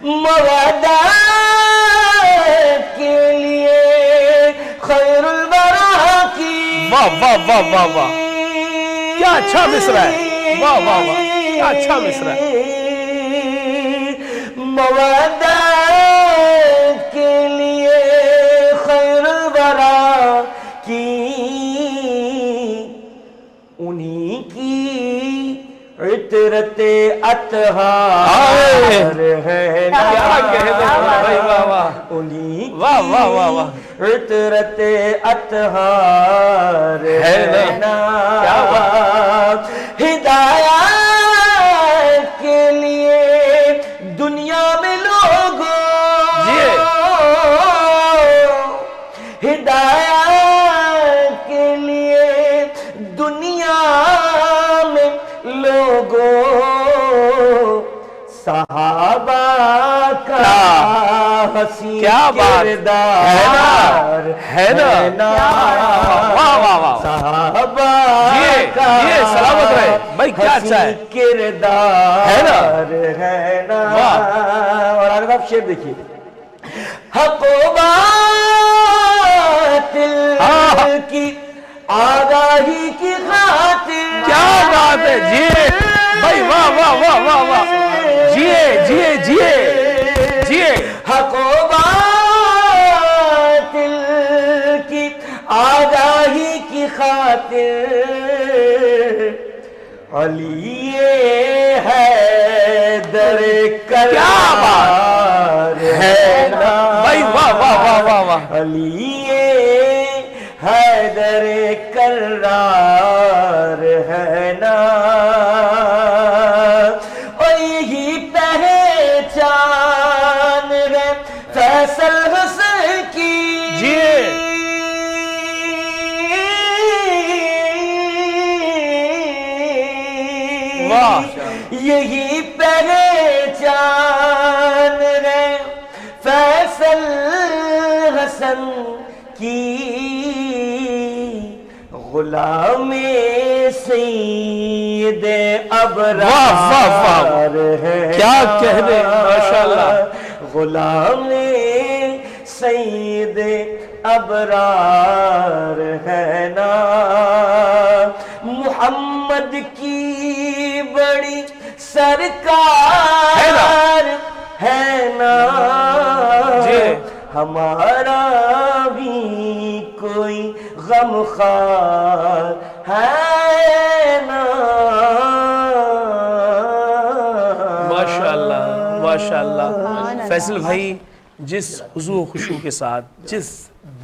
مودت کے لیے خیر البرا کی واہ واہ واہ واہ واہ واہ، کیا اچھا مصرع ہے، واہ واہ واہ، کیا اچھا مصرع ہے۔ مودت کے لیے خیر الورا کی انہی کی عطرت اطہار ہے نا، کیا کہنے بھائی، واہ واہ انہی واہ واہ واہ واہ، کی عطرت اطہار ہے نا، کیا بات، ہدایت کے لیے دنیا میں لوگوں ہدایت کے لیے دنیا میں لوگوں صحابہ کا حسین کیا بات کردار ہے نا، واہ واہ واہ، صحابہ یہ سلامت رہے بھائی، کیا اچھا ہے، کردار ہے نا۔ اور آگے آپ شعر دیکھیے، حق و باطل کی آگاہی کی خاطر، کیا بات ہے، جیے بھائی، واہ واہ واہ واہ واہ، جیے جیے جیے جیے، حق و باطل کی آگاہی کی خاطر علی حیدر کرار ہے نا، بھائی واہ واہ واہ واہ واہ، علی حیدر کرار ہے نا، اور یہی پہچان ہے فیصل حسن کی، جیے واہ، یہی پہچان ہے فیصل حسن کی، غلام سید ابرار ہے، کیا کہنے، ماشاءاللہ، غلام سید ابرار ہے نا، محمد کی بڑی سرکار ہے نا، ہمارا بھی کوئی غمخوار ہے نا۔ ماشاءاللہ ماشاءاللہ، فیصل بھائی جس خضوع و خشوع کے ساتھ، جس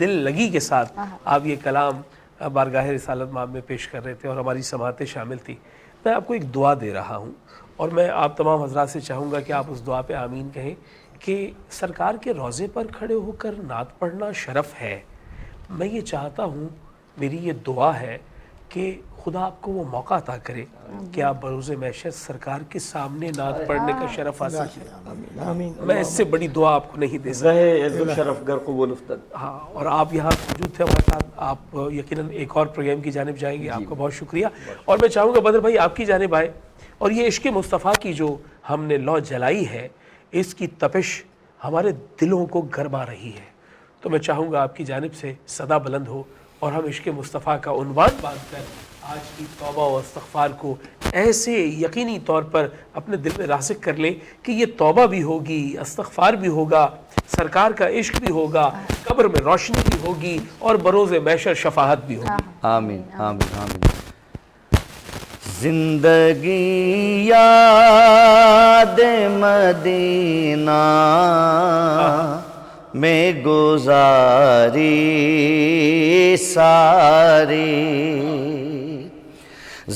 دل لگی کے ساتھ آپ یہ کلام بارگاہ رسالت مآب میں پیش کر رہے تھے اور ہماری سماعتیں شامل تھی، میں آپ کو ایک دعا دے رہا ہوں، اور میں آپ تمام حضرات سے چاہوں گا کہ آپ اس دعا پہ آمین کہیں کہ سرکار کے روضے پر کھڑے ہو کر نعت پڑھنا شرف ہے۔ میں یہ چاہتا ہوں، میری یہ دعا ہے کہ خدا آپ کو وہ موقع عطا کرے کہ آپ بروز محشر سرکار کے سامنے نعت پڑھنے کا شرف حاصل کریں۔ میں اس سے بڑی دعا آپ کو نہیں دے سکتا۔ عز الشرف گر قبول افتد۔ ہاں، اور آپ یہاں موجود تھے ہمارے ساتھ، آپ یقیناً ایک اور پروگرام کی جانب جائیں گے، آپ کا بہت شکریہ۔ اور میں چاہوں گا بدر بھائی آپ کی جانب آئے، اور یہ عشق مصطفیٰ کی جو ہم نے لو جلائی ہے، اس کی تپش ہمارے دلوں کو گرما رہی ہے، تو میں چاہوں گا آپ کی جانب سے صدا بلند ہو اور ہم عشق مصطفیٰ کا عنوان باندھ کر آج کی توبہ و استغفار کو ایسے یقینی طور پر اپنے دل میں راسخ کر لیں کہ یہ توبہ بھی ہوگی، استغفار بھی ہوگا، سرکار کا عشق بھی ہوگا، قبر میں روشنی بھی ہوگی، اور بروز محشر شفاعت بھی ہوگی۔ آمین آمین آمین۔ زندگی یاد مدینہ میں گزاری ساری،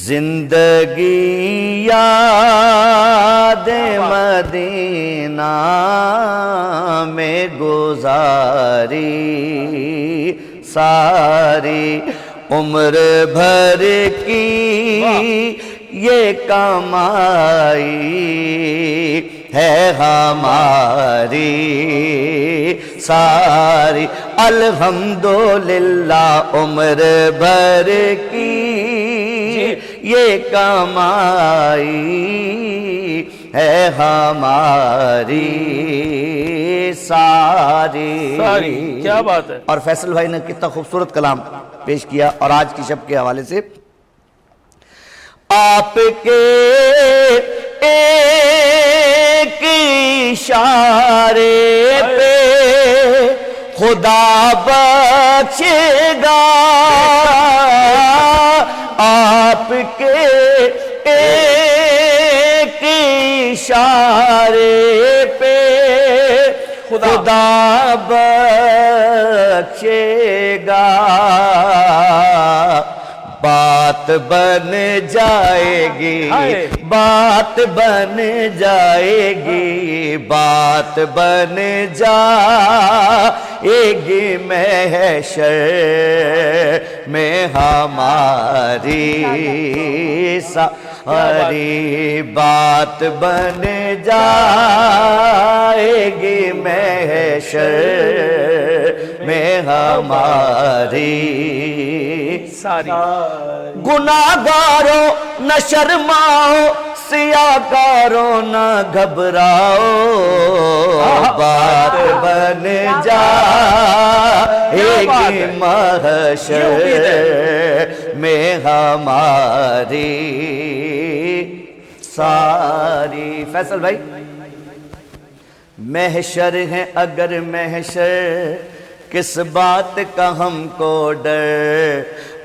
زندگی یاد مدینہ میں گزاری ساری، عمر بھر کی یہ کمائی ہے ہماری ساری، الحمدللہ عمر بھر کی یہ کمائی ہے ہماری ساری۔ کیا بات ہے۔ اور فیصل بھائی نے کتنا خوبصورت کلام پیش کیا، اور آج کی شب کے حوالے سے آپ کے ایک اشارے پہ خدا بخشے گا، آپ کے ایک اشارے پہ خدا بخشے گا، بات بن جائے گی، بات بن جائے گی، بات بن جائے گی محشر میں ہماری ساری، بات بن جائے گی محشر میں ہماری ساری۔ گناہگاروں نہ شرماؤ، سیاکاروں نہ گھبراؤ، بات بن جائے گی محشر میں ہماری ساری۔ فیصل بھائی، محشر ہے اگر محشر، کس بات کا ہم کو ڈر،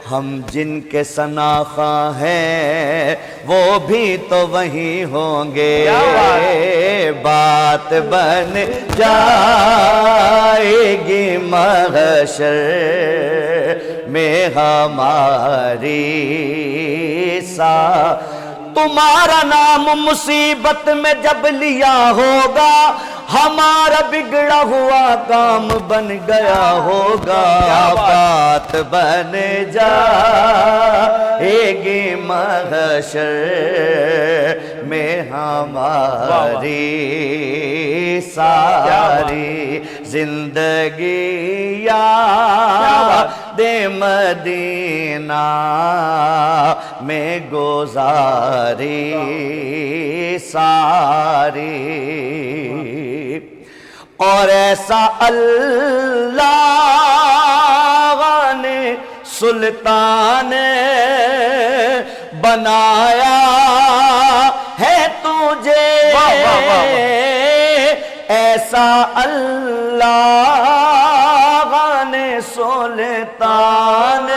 ہم جن کے ثناخواں ہیں وہ بھی تو وہی ہوں گے، بات بن جائے گی محشر میں ہماری تمہارا نام مصیبت میں جب لیا ہوگا، ہمارا بگڑا ہوا کام بن گیا ہوگا، بات بن جائے گی محشر میں ہماری ساری زندگی یاد مدینہ میں گزاری ساری، اور ایسا اللہ نے سلطان بنایا ہے تجھے، ایسا اللہ نے سلطان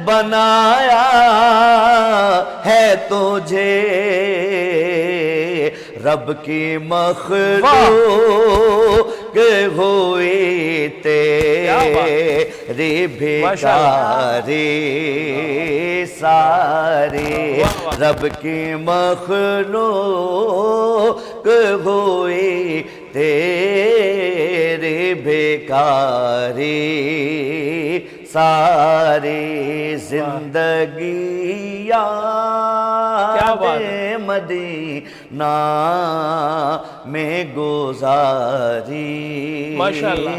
بنایا ہے تجھے، رب کی مخلوق ہوئی تیری بھکاری ساری، رب کی مخلوق ہوئی تیری بھکاری ساری زندگی یاد مدینہ میں گزاری ماشاءاللہ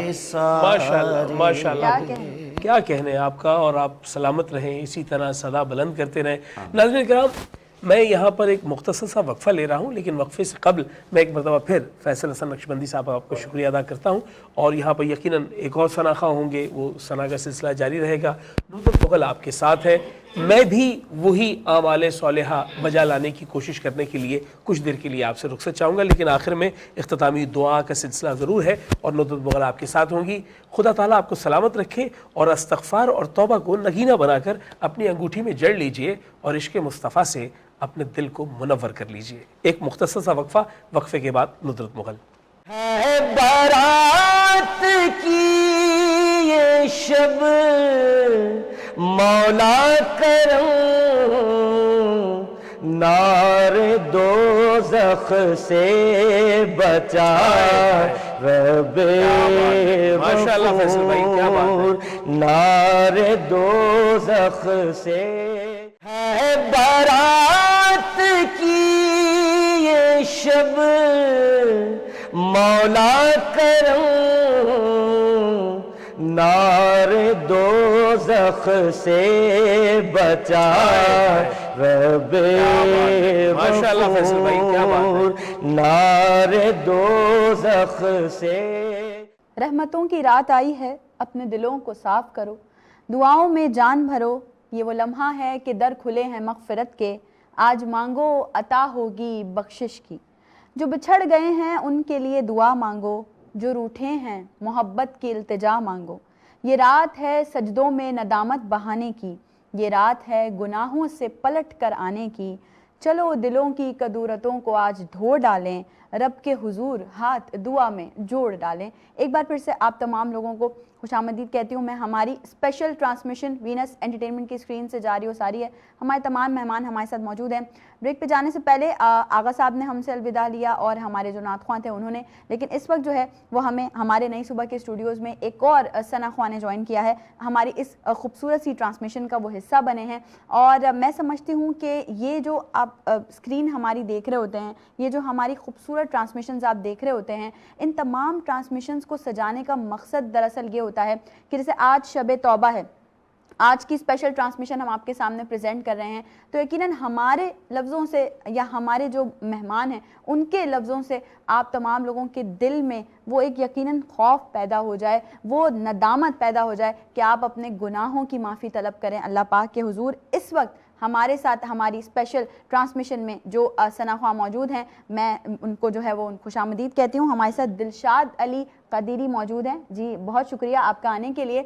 ماشاءاللہ ماشاءاللہ، کیا کہنے آپ کا، اور آپ سلامت رہیں، اسی طرح صدا بلند کرتے رہیں۔ ناظرین کرام، میں یہاں پر ایک مختصر سا وقفہ لے رہا ہوں، لیکن وقفے سے قبل میں ایک مرتبہ پھر فیصل حسن نقشبندی صاحب آپ کو شکریہ ادا کرتا ہوں، اور یہاں پر یقیناً ایک اور ثناخواں ہوں گے، وہ ثنا کا سلسلہ جاری رہے گا۔ نوبت مغل آپ کے ساتھ ہے، میں بھی وہی اعمال صالحہ بجا لانے کی کوشش کرنے کے لیے کچھ دیر کے لیے آپ سے رخصت چاہوں گا، لیکن آخر میں اختتامی دعا کا سلسلہ ضرور ہے، اور نوبت مغل آپ کے ساتھ ہوں گی۔ خدا تعالیٰ آپ کو سلامت رکھے، اور استغفار اور توبہ کو نگینہ بنا کر اپنی انگوٹھی میں جڑ لیجئے، اور عشق مصطفیٰ سے اپنے دل کو منور کر لیجئے۔ ایک مختصر سا وقفہ، وقفے کے بعد ندرت مغل۔ ہے بارات کی یہ شب مولا کرم، نار دوزخ سے بچا رب ماشاءاللہ فیصل بھائی، کیا بات ہے، نار دوزخ سے ہے بارات کی یہ شب مولا کرم، نار دوزخ سے بچا رب ماشاءاللہ فیصل بھائی، کیا بات ہے، نار دوزخ سے۔ رحمتوں کی رات آئی ہے، اپنے دلوں کو صاف کرو، دعاؤں میں جان بھرو، یہ وہ لمحہ ہے کہ در کھلے ہیں مغفرت کے، آج مانگو عطا ہوگی بخشش کی۔ جو بچھڑ گئے ہیں ان کے لیے دعا مانگو، جو روٹھے ہیں محبت کی التجا مانگو۔ یہ رات ہے سجدوں میں ندامت بہانے کی، یہ رات ہے گناہوں سے پلٹ کر آنے کی۔ چلو دلوں کی کدورتوں کو آج دھو ڈالیں، رب کے حضور ہاتھ دعا میں جوڑ ڈالیں۔ ایک بار پھر سے آپ تمام لوگوں کو خوش آمدید کہتی ہوں میں۔ ہماری اسپیشل ٹرانسمیشن وینس انٹرٹینمنٹ کی اسکرین سے جاری و ساری ہے۔ ہمارے تمام مہمان ہمارے ساتھ موجود ہیں۔ بریک پہ جانے سے پہلے آغا صاحب نے ہم سے الوداع لیا اور ہمارے جو نعت خواں تھے انہوں نے، لیکن اس وقت جو ہے وہ ہمیں ہمارے نئی صبح کے اسٹوڈیوز میں ایک اور ثنا خواں نے جوائن کیا ہے، ہماری اس خوبصورت سی ٹرانسمیشن کا وہ حصہ بنے ہیں۔ اور میں سمجھتی ہوں کہ یہ جو آپ اسکرین ہماری دیکھ رہے ہوتے ہیں، یہ جو ہماری خوبصورت ٹرانسمیشنز آپ دیکھ رہے ہوتے ہیں، ان تمام ٹرانسمیشنز کو سجانے کا مقصد دراصل یہ ہوتا ہے کہ جیسے آج شب توبہ ہے، آج کی اسپیشل ٹرانسمیشن ہم آپ کے سامنے پریزنٹ کر رہے ہیں، تو یقیناً ہمارے لفظوں سے یا ہمارے جو مہمان ہیں ان کے لفظوں سے آپ تمام لوگوں کے دل میں وہ ایک یقیناً خوف پیدا ہو جائے، وہ ندامت پیدا ہو جائے کہ آپ اپنے گناہوں کی معافی طلب کریں اللہ پاک کے حضور۔ اس وقت ہمارے ساتھ ہماری اسپیشل ٹرانسمیشن میں جو ثنا خواں موجود ہیں، میں ان کو جو ہے وہ خوش آمدید کہتی ہوں۔ ہمارے ساتھ دلشاد علی قدیری موجود ہیں۔ جی بہت شکریہ آپ کا آنے کے لیے۔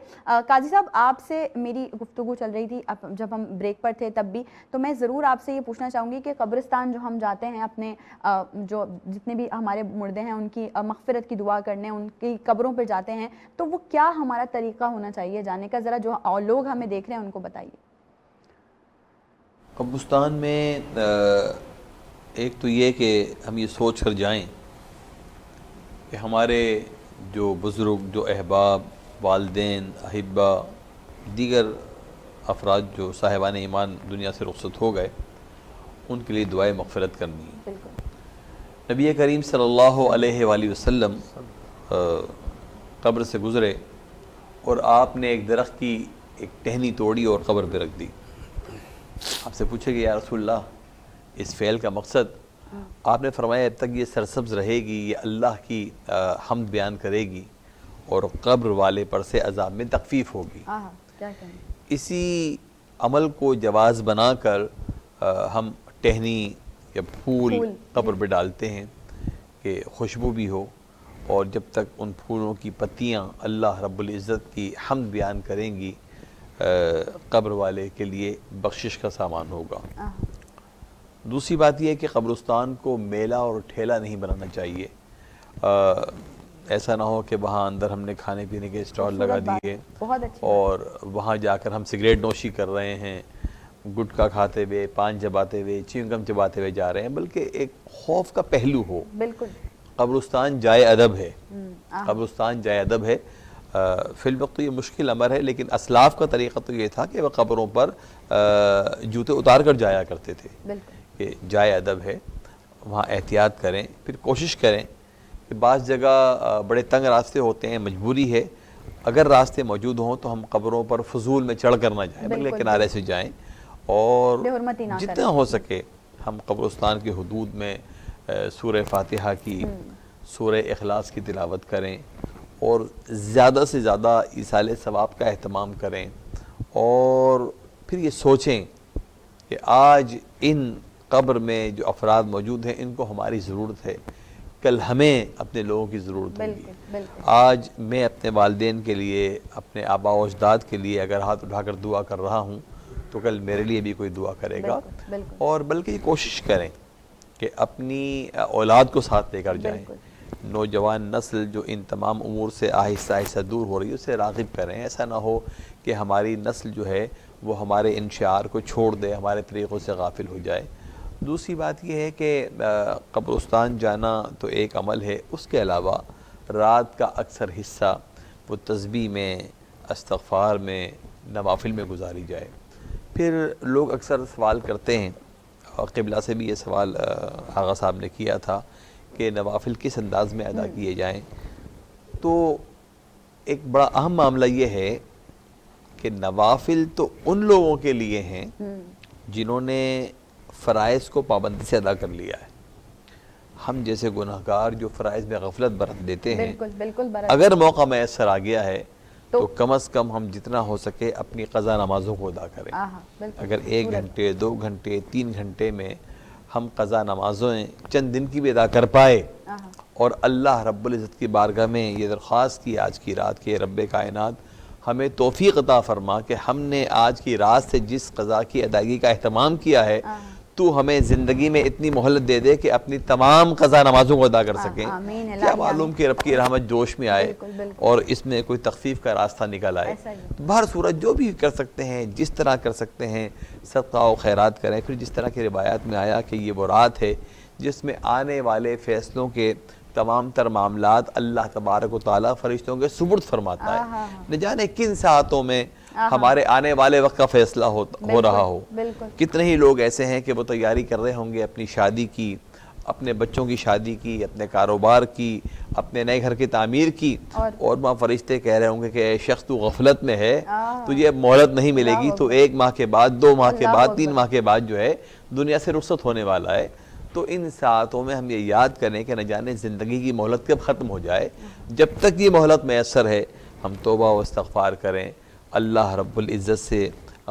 قاضی صاحب آپ سے میری گفتگو چل رہی تھی جب ہم بریک پر تھے تب بھی، تو میں ضرور آپ سے یہ پوچھنا چاہوں گی کہ قبرستان جو ہم جاتے ہیں اپنے جو جتنے بھی ہمارے مردے ہیں ان کی مغفرت کی دعا کرنے، ان کی قبروں پہ جاتے ہیں، تو وہ کیا ہمارا طریقہ ہونا چاہیے جانے کا، ذرا جو اور لوگ ہمیں دیکھ رہے ہیں ان کو بتائیے۔ قبرستان میں ایک تو یہ کہ ہم یہ سوچ کر جائیں کہ ہمارے جو بزرگ، جو احباب، والدین، احبا، دیگر افراد جو صاحبان ایمان دنیا سے رخصت ہو گئے، ان کے لیے دعائے مغفرت کرنی ہے۔ بالکل نبی کریم صلی اللہ علیہ وآلہ وسلم قبر سے گزرے اور آپ نے ایک درخت کی ایک ٹہنی توڑی اور قبر پہ رکھ دی۔ آپ سے پوچھے کہ یا رسول اللہ اس فعل کا مقصد؟ آپ نے فرمایا جب تک یہ سرسبز رہے گی یہ اللہ کی حمد بیان کرے گی اور قبر والے پر سے عذاب میں تخفیف ہوگی۔ کیا کہیں، اسی عمل کو جواز بنا کر ہم ٹہنی یا پھول قبر پہ ڈالتے ہیں کہ خوشبو بھی ہو، اور جب تک ان پھولوں کی پتیاں اللہ رب العزت کی حمد بیان کریں گی قبر والے کے لیے بخشش کا سامان ہوگا۔ دوسری بات یہ ہے کہ قبرستان کو میلہ اور ٹھیلا نہیں بنانا چاہیے۔ ایسا نہ ہو کہ وہاں اندر ہم نے کھانے پینے کے اسٹال لگا دیے اور وہاں جا کر ہم سگریٹ نوشی کر رہے ہیں، گٹکا کھاتے ہوئے، پان چباتے ہوئے، چیونگم چباتے ہوئے جا رہے ہیں، بلکہ ایک خوف کا پہلو ہو۔ بالکل قبرستان جائے ادب ہے، قبرستان جائے ادب ہے۔ فی الوقت یہ مشکل امر ہے، لیکن اسلاف کا طریقہ تو یہ تھا کہ وہ قبروں پر جوتے اتار کر جایا کرتے تھے کہ جائے ادب ہے، وہاں احتیاط کریں۔ پھر کوشش کریں کہ بعض جگہ بڑے تنگ راستے ہوتے ہیں، مجبوری ہے، اگر راستے موجود ہوں تو ہم قبروں پر فضول میں چڑھ کر نہ جائیں، بلکہ کنارے سے جائیں، اور جتنا ہو سکے ہم قبرستان کے حدود میں سورہ فاتحہ کی، سورہ اخلاص کی تلاوت کریں، اور زیادہ سے زیادہ ایصال ثواب کا اہتمام کریں، اور پھر یہ سوچیں کہ آج ان قبر میں جو افراد موجود ہیں ان کو ہماری ضرورت ہے، کل ہمیں اپنے لوگوں کی ضرورت ہوگی۔ آج میں اپنے والدین کے لیے، اپنے آباء و اجداد کے لیے اگر ہاتھ اٹھا کر دعا کر رہا ہوں تو کل میرے لیے بھی کوئی دعا کرے گا، اور بلکہ یہ کوشش کریں کہ اپنی اولاد کو ساتھ لے کر جائیں۔ نوجوان نسل جو ان تمام امور سے آہستہ آہستہ دور ہو رہی ہے اسے راغب کریں، ایسا نہ ہو کہ ہماری نسل جو ہے وہ ہمارے ان شعار کو چھوڑ دے، ہمارے طریقوں سے غافل ہو جائے۔ دوسری بات یہ ہے کہ قبرستان جانا تو ایک عمل ہے، اس کے علاوہ رات کا اکثر حصہ وہ تسبیح میں، استغفار میں، نوافل میں گزاری جائے۔ پھر لوگ اکثر سوال کرتے ہیں، اور قبلہ سے بھی یہ سوال آغا صاحب نے کیا تھا کہ نوافل کس انداز میں ادا کیے جائیں، تو ایک بڑا اہم معاملہ یہ ہے کہ نوافل تو ان لوگوں کے لیے ہیں جنہوں نے فرائض کو پابندی سے ادا کر لیا ہے۔ ہم جیسے گناہگار جو فرائض میں غفلت برت دیتے ہیں، اگر موقع میسر آ گیا ہے تو کم از کم ہم جتنا ہو سکے اپنی قضا نمازوں کو ادا کریں. اگر 1 گھنٹے 2 گھنٹے 3 گھنٹے میں ہم قضا نمازیں چند دن کی بھی ادا کر پائے اور اللہ رب العزت کی بارگاہ میں یہ درخواست کی آج کی رات کے رب کائنات ہمیں توفیق عطا فرما کہ ہم نے آج کی رات سے جس قضا کی ادائیگی کا اہتمام کیا ہے تو ہمیں زندگی میں اتنی مہلت دے دے کہ اپنی تمام قضا نمازوں کو ادا کر سکیں. کیا معلوم کہ رب کی رحمت جوش میں آئے اور اس میں کوئی تخفیف کا راستہ نکل آئے. بہر صورت جو بھی کر سکتے ہیں جس طرح کر سکتے ہیں صدقہ و خیرات کریں. پھر جس طرح کی روایات میں آیا کہ یہ وہ رات ہے جس میں آنے والے فیصلوں کے تمام تر معاملات اللہ تبارک و تعالیٰ فرشتوں کے سپرد فرماتا ہے. نہ جانے کن ساعتوں میں ہمارے آنے والے وقت کا فیصلہ ہو رہا ہو. کتنے ہی لوگ ایسے ہیں کہ وہ تیاری کر رہے ہوں گے اپنی شادی کی, اپنے بچوں کی شادی کی, اپنے کاروبار کی, اپنے نئے گھر کی تعمیر کی, اور وہاں فرشتے کہہ رہے ہوں گے کہ اے شخص تو غفلت میں ہے, تجھے اب مہلت نہیں ملے گی, تو 1 ماہ کے بعد 2 ماہ کے بعد 3 ماہ کے بعد جو ہے دنیا سے رخصت ہونے والا ہے. تو ان ساعتوں میں ہم یہ یاد کریں کہ نہ جانے زندگی کی مہلت کب ختم ہو جائے. جب تک یہ مہلت میسر ہے ہم توبہ و استغفار کریں, اللہ رب العزت سے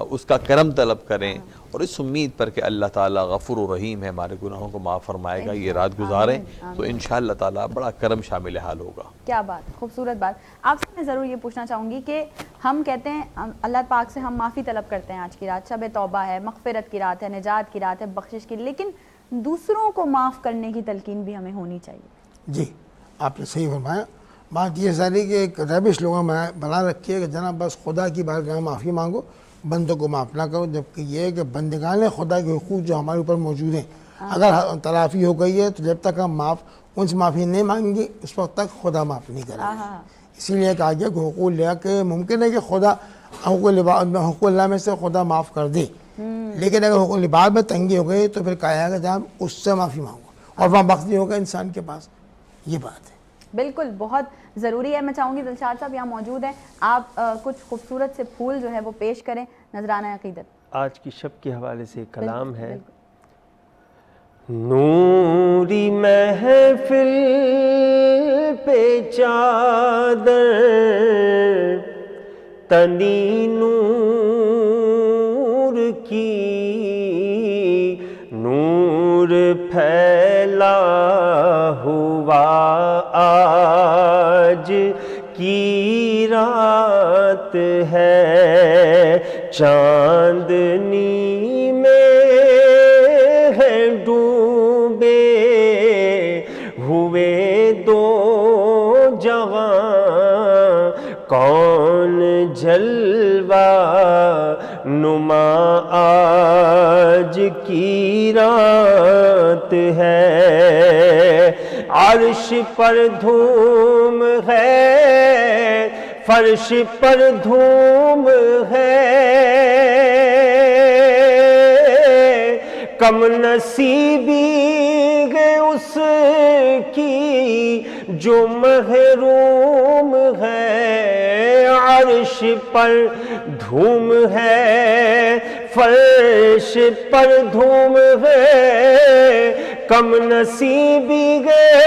اس کا کرم طلب کریں, اور اس امید پر کہ اللہ تعالیٰ غفور و رحیم ہے, ہمارے گناہوں کو معاف فرمائے گا. یہ رات گزاریں تو انشاءاللہ تعالیٰ بڑا کرم شامل حال ہوگا. کیا بات, خوبصورت بات. آپ سے میں ضرور یہ پوچھنا چاہوں گی کہ ہم کہتے ہیں اللہ پاک سے ہم معافی طلب کرتے ہیں, آج کی رات شب توبہ ہے, مغفرت کی رات ہے, نجات کی رات ہے, بخشش کی, لیکن دوسروں کو معاف کرنے کی تلقین بھی ہمیں ہونی چاہیے. جی آپ نے صحیح فرمایا. بات یہ ساری کہ ایک روش لوگوں میں بنا رکھی ہے کہ جناب بس خدا کی بارگاہ میں معافی مانگو, بندوں کو معاف نہ کرو, جبکہ یہ ہے کہ بندگان خدا کے حقوق جو ہمارے اوپر موجود ہیں اگر تلافی ہو گئی ہے تو جب تک ہم ان سے معافی نہیں مانگیں گے اس وقت تک خدا معاف نہیں کرے گا. اسی لیے کہا گیا کہ حقوق اللہ کہ ممکن ہے کہ خدا حقوق اللہ میں سے خدا معاف کر دے, لیکن اگر حقوق العباد میں تنگی ہو گئی تو پھر کہا کہ جناب اس سے معافی مانگو, اور وہاں وقت نہیں ہوگا انسان کے پاس. یہ بات ہے. بالکل بہت ضروری ہے. میں چاہوں گی دلشاد صاحب یہاں موجود ہیں, آپ کچھ خوبصورت سے پھول جو ہے وہ پیش کریں, نذرانہ عقیدت. آج کی شب کے حوالے سے ایک کلام ہے. نوری محفل پہ چادر تنی نور کی, نور پھیلا ہوا آج کی رات ہے, چاندنی میں ہے ڈوبے ہوئے 2 جہاں, کون جلوہ نما آج کی رات ہے. عرش پر دھوم ہے, فرش پر دھوم ہے, کم نصیبی ہے اس کی جو محروم ہے. عرش پر دھوم ہے, فرش پر دھوم ہے, کم نصیبی ہے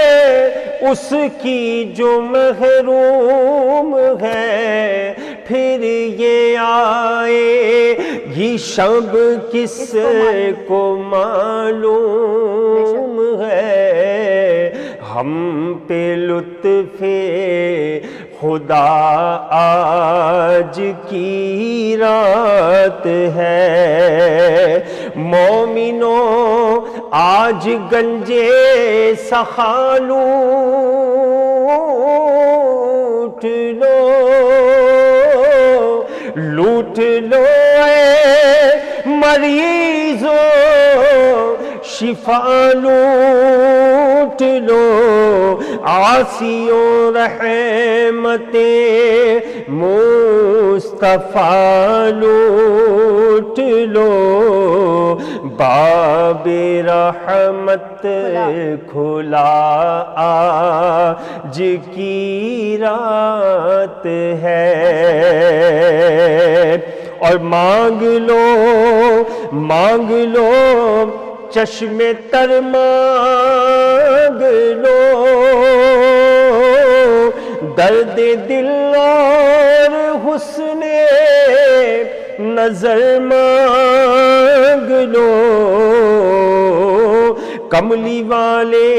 اس کی جو محروم ہے. پھر یہ آئے گی شب کس کو معلوم ہے, ہم پہ لطف خدا آج کی رات ہے. مومنوں آج گنجے سخا لوٹ لو, لوٹ لو اے مریضوں, شفا لوٹ لو, عاصیوں رحمت مصطفیٰ لوٹ لو, باب رحمت کھلا آج کی رات ہے. اور مانگ لو چشم تر مانگ لو, درد دل اور حسن نظر مانگ لو، کملی والے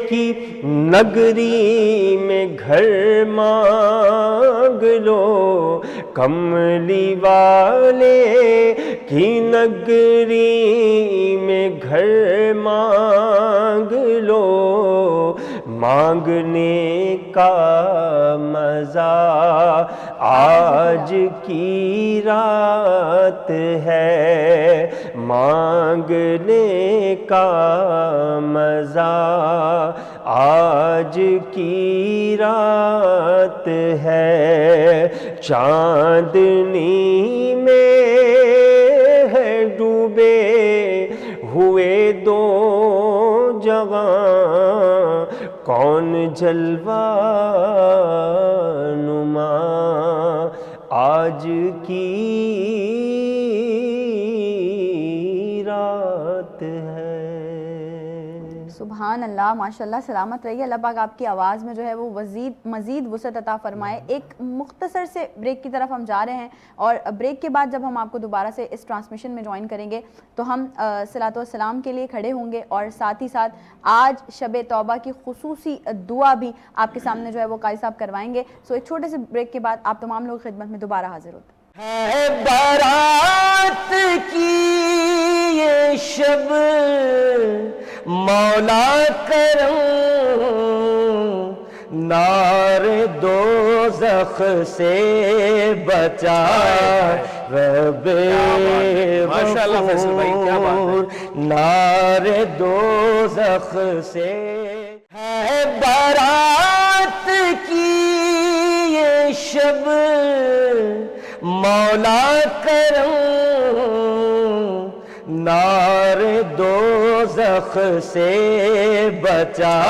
کی نگری میں گھر مانگ لو، کملی والے کی نگری میں گھر مانگ لو، مانگنے کا مزہ آج کی رات ہے، مانگنے کا مزہ آج کی رات ہے، چاندنی میں ہے ڈوبے ہوئے دو جہاں، کون جلوہ نما آج کی رات ہے۔ سبحان اللہ، ماشاءاللہ، سلامت رہیے، اللہ پاک آپ کی آواز میں جو ہے وہ مزید وسعت عطا فرمائے۔ ایک مختصر سے بریک کی طرف ہم جا رہے ہیں، اور بریک کے بعد جب ہم آپ کو دوبارہ سے اس ٹرانسمیشن میں جوائن کریں گے تو ہم صلاۃ والسلام کے لیے کھڑے ہوں گے، اور ساتھ ہی ساتھ آج شب توبہ کی خصوصی دعا بھی آپ کے سامنے جو ہے وہ قاری صاحب کروائیں گے۔ سو ایک چھوٹے سے بریک کے بعد آپ تمام لوگ خدمت میں دوبارہ حاضر ہوتے ہیں۔ ہے بارات کی یہ شب مولا کرم، نار دوزخ سے بچا رب ماشاءاللہ فیصل بھائی، کیا بات ہے۔ غفور، نار دوزخ سے ہے بارات کی یہ شب مولا کرم، نار دوزخ سے بچا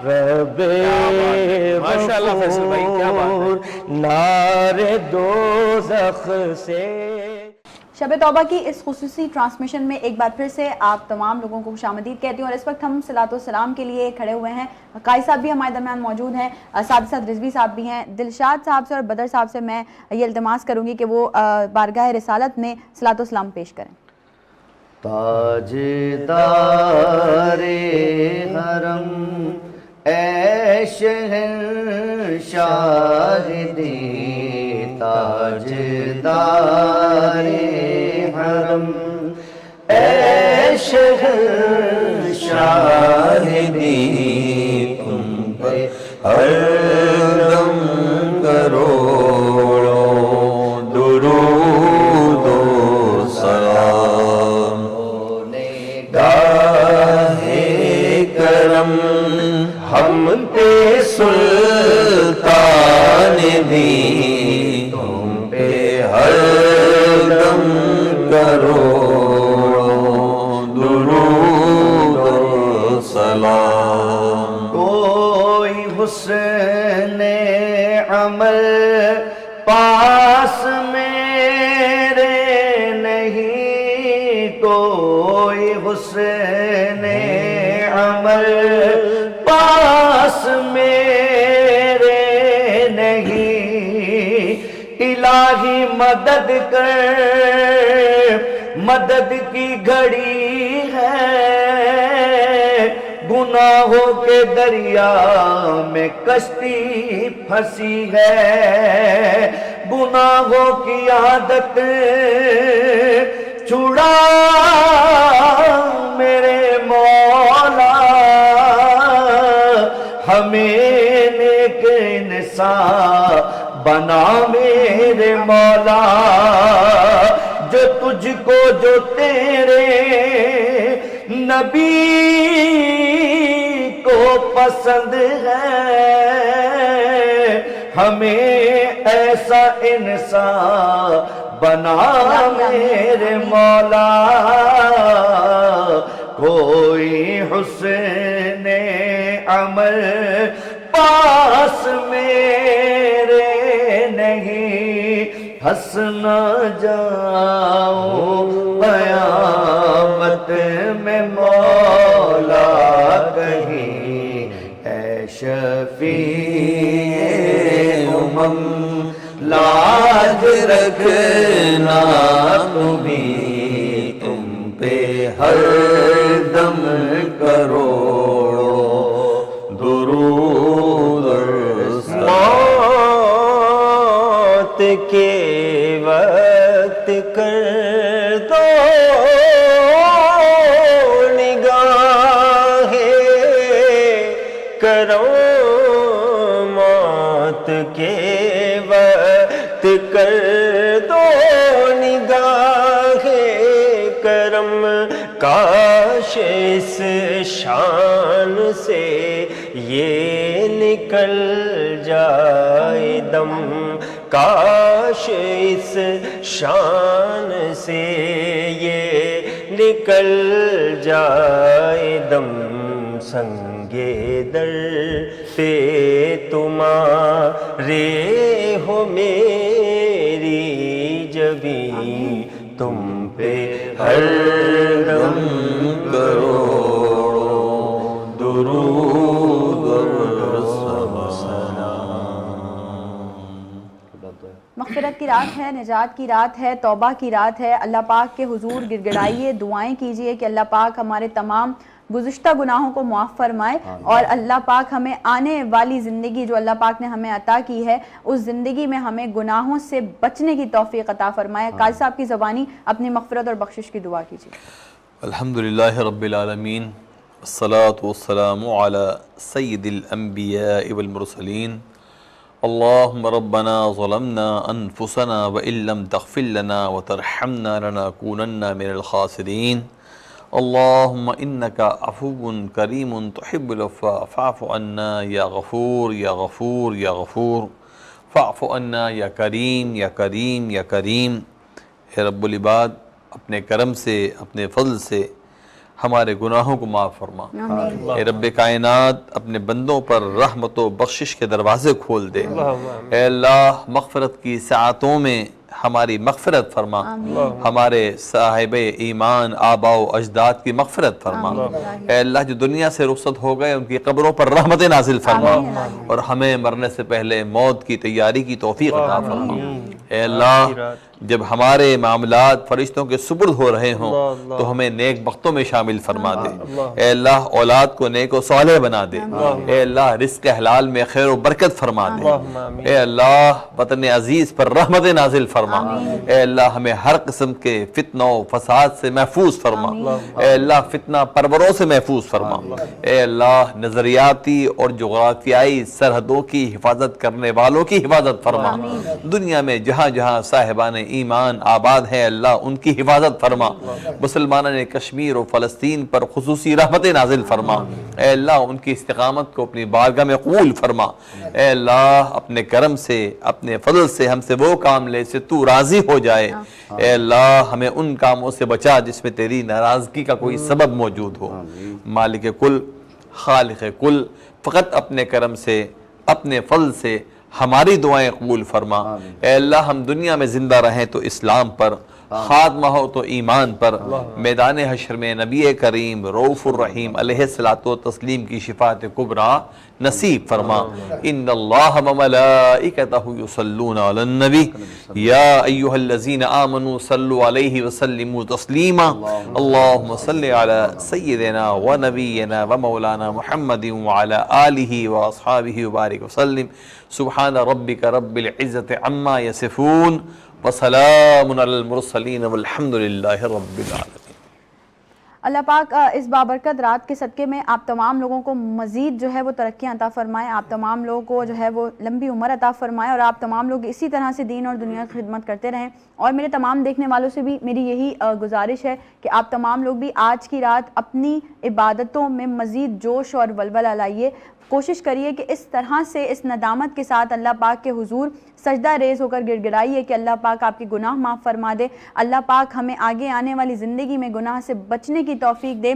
رب ماشاءاللہ فیصل بھائی، کیا بات ہے۔ غفور، نار دوزخ سے۔ شب توبہ کی اس خصوصی ٹرانسمیشن میں ایک بار پھر سے آپ تمام لوگوں کو خوش آمدید کہتی ہوں، اور اس وقت ہم صلاۃ والسلام کے لیے کھڑے ہوئے ہیں۔ قاری صاحب بھی ہمارے درمیان موجود ہیں، ساتھ ہی ساتھ رضوی صاحب بھی ہیں۔ دلشاد صاحب سے اور بدر صاحب سے میں یہ التماس کروں گی کہ وہ بارگاہ رسالت میں صلاۃ والسلام پیش کریں۔ تاجدار حرم اے شہنشاہ دی، تاجدار حرم اے شہنشاہ دی، تم پہ ہر دم کروڑوں درود و سلام، کرم ہم پہ سلطان دی، تم پہ ہر دم کروڑوں درود و سلام۔ کوئی حسن عمل پاس میرے نہیں، کوئی حسن عمل پاس میرے نہیں، الہی مدد کر، مدد کی گھڑی ہے، گناہوں کے دریا میں کشتی پھنسی ہے، گناہوں کی عادت چھڑا میرے مولا، ہمیں نیک انسان بنا میرے مولا، جو تجھ کو جو تیرے نبی کو پسند ہے، ہمیں ایسا انسان بنا میرے مولا، کوئی حسن عمل پاس میرے نہیں، ہنس نہ جاؤں قیامت میں مولا کہیں، اے شفیع غم لاج رکھنا تمہیں تم پہ ہر دم کروڑوں درود اور موت کے وقت کر دو نگاہیں کرو، موت کے وقت کر دو نگاہیں کرم، کاش اس شان سے یہ نکل جائے دم، کاش اس شان سے یہ نکل جائے دم، سنگے در پہ تمہارے ہو میری جبیں، تم پہ ہر دم کروڑوں درود اور مغفرت کی رات ہے، نجات کی رات ہے، توبہ کی رات ہے۔ اللہ پاک کے حضور گڑ گڑائیے، دعائیں کیجئے کہ اللہ پاک ہمارے تمام گزشتہ گناہوں کو معاف فرمائے، اور اللہ پاک ہمیں آنے والی زندگی جو اللہ پاک نے ہمیں عطا کی ہے، اس زندگی میں ہمیں گناہوں سے بچنے کی توفیق عطا فرمائے۔ قاضی صاحب کی زبانی اپنی مغفرت اور بخشش کی دعا کیجئے۔ الحمدللہ رب العالمین، الصلاة والسلام علی سید الانبیاء والمرسلین۔ اللہم ربنا ظلمنا انفسنا وإن لم تغفر لنا وترحمنا لنکونن من الخاسرین۔ اللہم انکا عفو کریم تحب العفو فاعف عنا یا غفور یا غفور یا غفور، فاعف عنا یا کریم یا کریم یا کریم۔ اے رب العباد، اپنے کرم سے، اپنے فضل سے ہمارے گناہوں کو معاف فرما۔ اے رب کائنات، اپنے بندوں پر رحمت و بخشش کے دروازے کھول دے۔ اے اللہ، مغفرت کی ساعتوں میں ہماری مغفرت فرما، ہمارے صاحب ایمان آباء و اجداد کی مغفرت فرما۔ اے اللہ، جو دنیا سے رخصت ہو گئے ان کی قبروں پر رحمت نازل فرما، اور ہمیں مرنے سے پہلے موت کی تیاری کی توفیق عطا فرما۔ اے اللہ، جب ہمارے معاملات فرشتوں کے سپرد ہو رہے ہوں تو ہمیں نیک بختوں میں شامل فرما دے۔ اے اللہ، اولاد کو نیک و صالح بنا دے۔ اے اللہ، رزق حلال میں خیر و برکت فرما دے۔ اے اللہ، وطن عزیز پر رحمت نازل فرما۔ اے اللہ، ہمیں ہر قسم کے فتنوں و فساد سے محفوظ فرما۔ اے اللہ، فتنہ پروروں سے محفوظ فرما۔ اے اللہ، نظریاتی اور جغرافیائی سرحدوں کی حفاظت کرنے والوں کی حفاظت فرما۔ دنیا میں جہاں جہاں صاحبان ایمان آباد ہیں اللہ، ان کی حفاظت فرما۔ مسلمانوں نے کشمیر و فلسطین پر خصوصی رحمت نازل فرما۔ اے اللہ، ان کی استقامت کو اپنی بارگاہ میں قبول فرما۔ اے اللہ، اپنے کرم سے، اپنے فضل سے ہم سے وہ کام لے سے تو راضی ہو جائے۔ اے اللہ، ہمیں ان کاموں سے بچا جس میں تیری ناراضگی کا کوئی سبب موجود ہو۔ مالک کل، خالق کل، فقط اپنے کرم سے، اپنے فضل سے ہماری دعائیں قبول فرما۔ اے اللہ، ہم دنیا میں زندہ رہیں تو اسلام پر، خاتمہ ہو تو ایمان پر، میدان حشر میں نبی کریم رؤوف الرحیم علیہ الصلوۃ والتسلیم کی شفاعت کبریٰ نصیب فرما۔ ان اللہ وملائکتہ یصلون علی النبی یا ایھا الذین آمنوا صلوا علیہ وسلموا تسلیما۔ اللہم صل علی سیدنا ونبینا ومولانا محمد وعلی آلہ واصحابہ وبارک وسلم۔ سبحان ربک رب العزت عما یصفون، وسلام علی المرسلین والحمد للہ رب العالمین۔ اللہ پاک اس بابرکت رات کے صدقے میں آپ تمام لوگوں کو مزید جو ہے وہ ترقیاں عطا فرمائے، آپ تمام لوگوں کو جو ہے وہ لمبی عمر عطا فرمائے، اور آپ تمام لوگ اسی طرح سے دین اور دنیا کی خدمت کرتے رہیں۔ اور میرے تمام دیکھنے والوں سے بھی میری یہی گزارش ہے کہ آپ تمام لوگ بھی آج کی رات اپنی عبادتوں میں مزید جوش اور ولولہ لائیے، کوشش کریے کہ اس طرح سے اس ندامت کے ساتھ اللہ پاک کے حضور سجدہ ریز ہو کر گڑ گڑائیے کہ اللہ پاک آپ کے گناہ معاف فرما دے، اللہ پاک ہمیں آگے آنے والی زندگی میں گناہ سے بچنے کی توفیق دے۔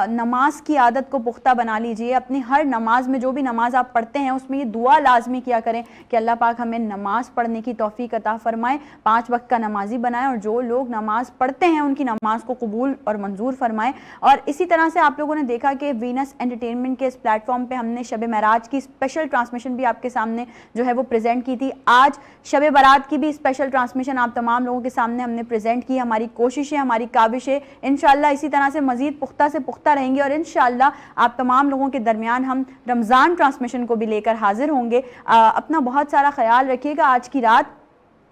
نماز کی عادت کو پختہ بنا لیجئے، اپنی ہر نماز میں جو بھی نماز آپ پڑھتے ہیں اس میں یہ دعا لازمی کیا کریں کہ اللہ پاک ہمیں نماز پڑھنے کی توفیق عطا فرمائے، 5 وقت کا نمازی بنائے، اور جو لوگ نماز پڑھتے ہیں ان کی نماز کو قبول اور منظور فرمائے۔ اور اسی طرح سے آپ لوگوں نے دیکھا کہ وینس انٹرٹینمنٹ کے اس پلیٹ فارم پہ ہم نے نے شب معراج کی اسپیشل ٹرانسمیشن بھی آپ کے سامنے جو ہے وہ پریزنٹ کی تھی. آج شب برات کی بھی اسپیشل ٹرانسمیشن آپ تمام لوگوں کے سامنے ہم نے پریزنٹ کی. ہماری کوششیں, ہماری کاوشیں انشاءاللہ اسی طرح سے مزید پختہ سے پختہ رہیں گی, اور انشاءاللہ آپ تمام لوگوں کے درمیان ہم رمضان ٹرانسمیشن کو بھی لے کر حاضر ہوں گے. اپنا بہت سارا خیال رکھیے گا. آج کی رات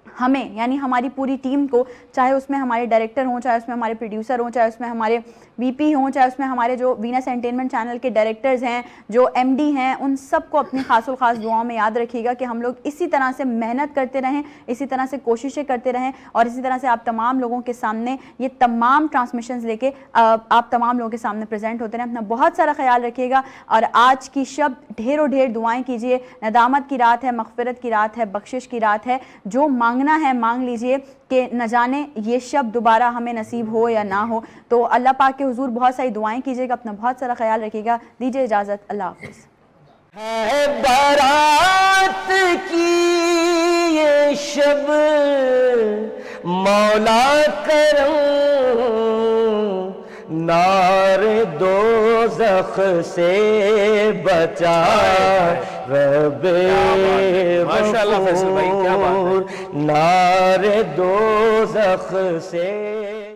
ہمیں یعنی ہماری پوری ٹیم کو, چاہے اس میں ہمارے ڈائریکٹر ہوں, چاہے اس میں ہمارے پروڈیوسر ہوں, چاہے اس میں ہمارے وی پی ہوں, چاہے اس میں ہمارے جو وینس انٹرٹینمنٹ چینل کے ڈائریکٹرز ہیں, جو ایم ڈی ہیں, ان سب کو اپنی خاص الخاص دعاؤں میں یاد رکھیے گا کہ ہم لوگ اسی طرح سے محنت کرتے رہیں, اسی طرح سے کوششیں کرتے رہیں, اور اسی طرح سے آپ تمام لوگوں کے سامنے یہ تمام ٹرانسمیشنز لے کے آپ تمام لوگوں کے سامنے پریزنٹ ہوتے رہیں. اپنا بہت سارا خیال رکھیے گا, اور آج کی شب ڈھیروں ڈھیر دعائیں کیجیے. ندامت کی رات ہے, مغفرت کی رات ہے, بخشش کی رات ہے. جو مانگنا ہے مانگ لیجئے کہ نہ جانے یہ شب دوبارہ ہمیں نصیب ہو یا نہ ہو. تو اللہ پاک کے حضور بہت ساری دعائیں کیجیے گا. اپنا بہت سارا خیال رکھیے گا. دیجیے اجازت, اللہ حافظ. ہے بارات کی یہ شب مولا کرم, نار دوزخ سے بچا رب ماشاءاللہ فیصل بھائی, کیا بات ہے. نار دوزخ سے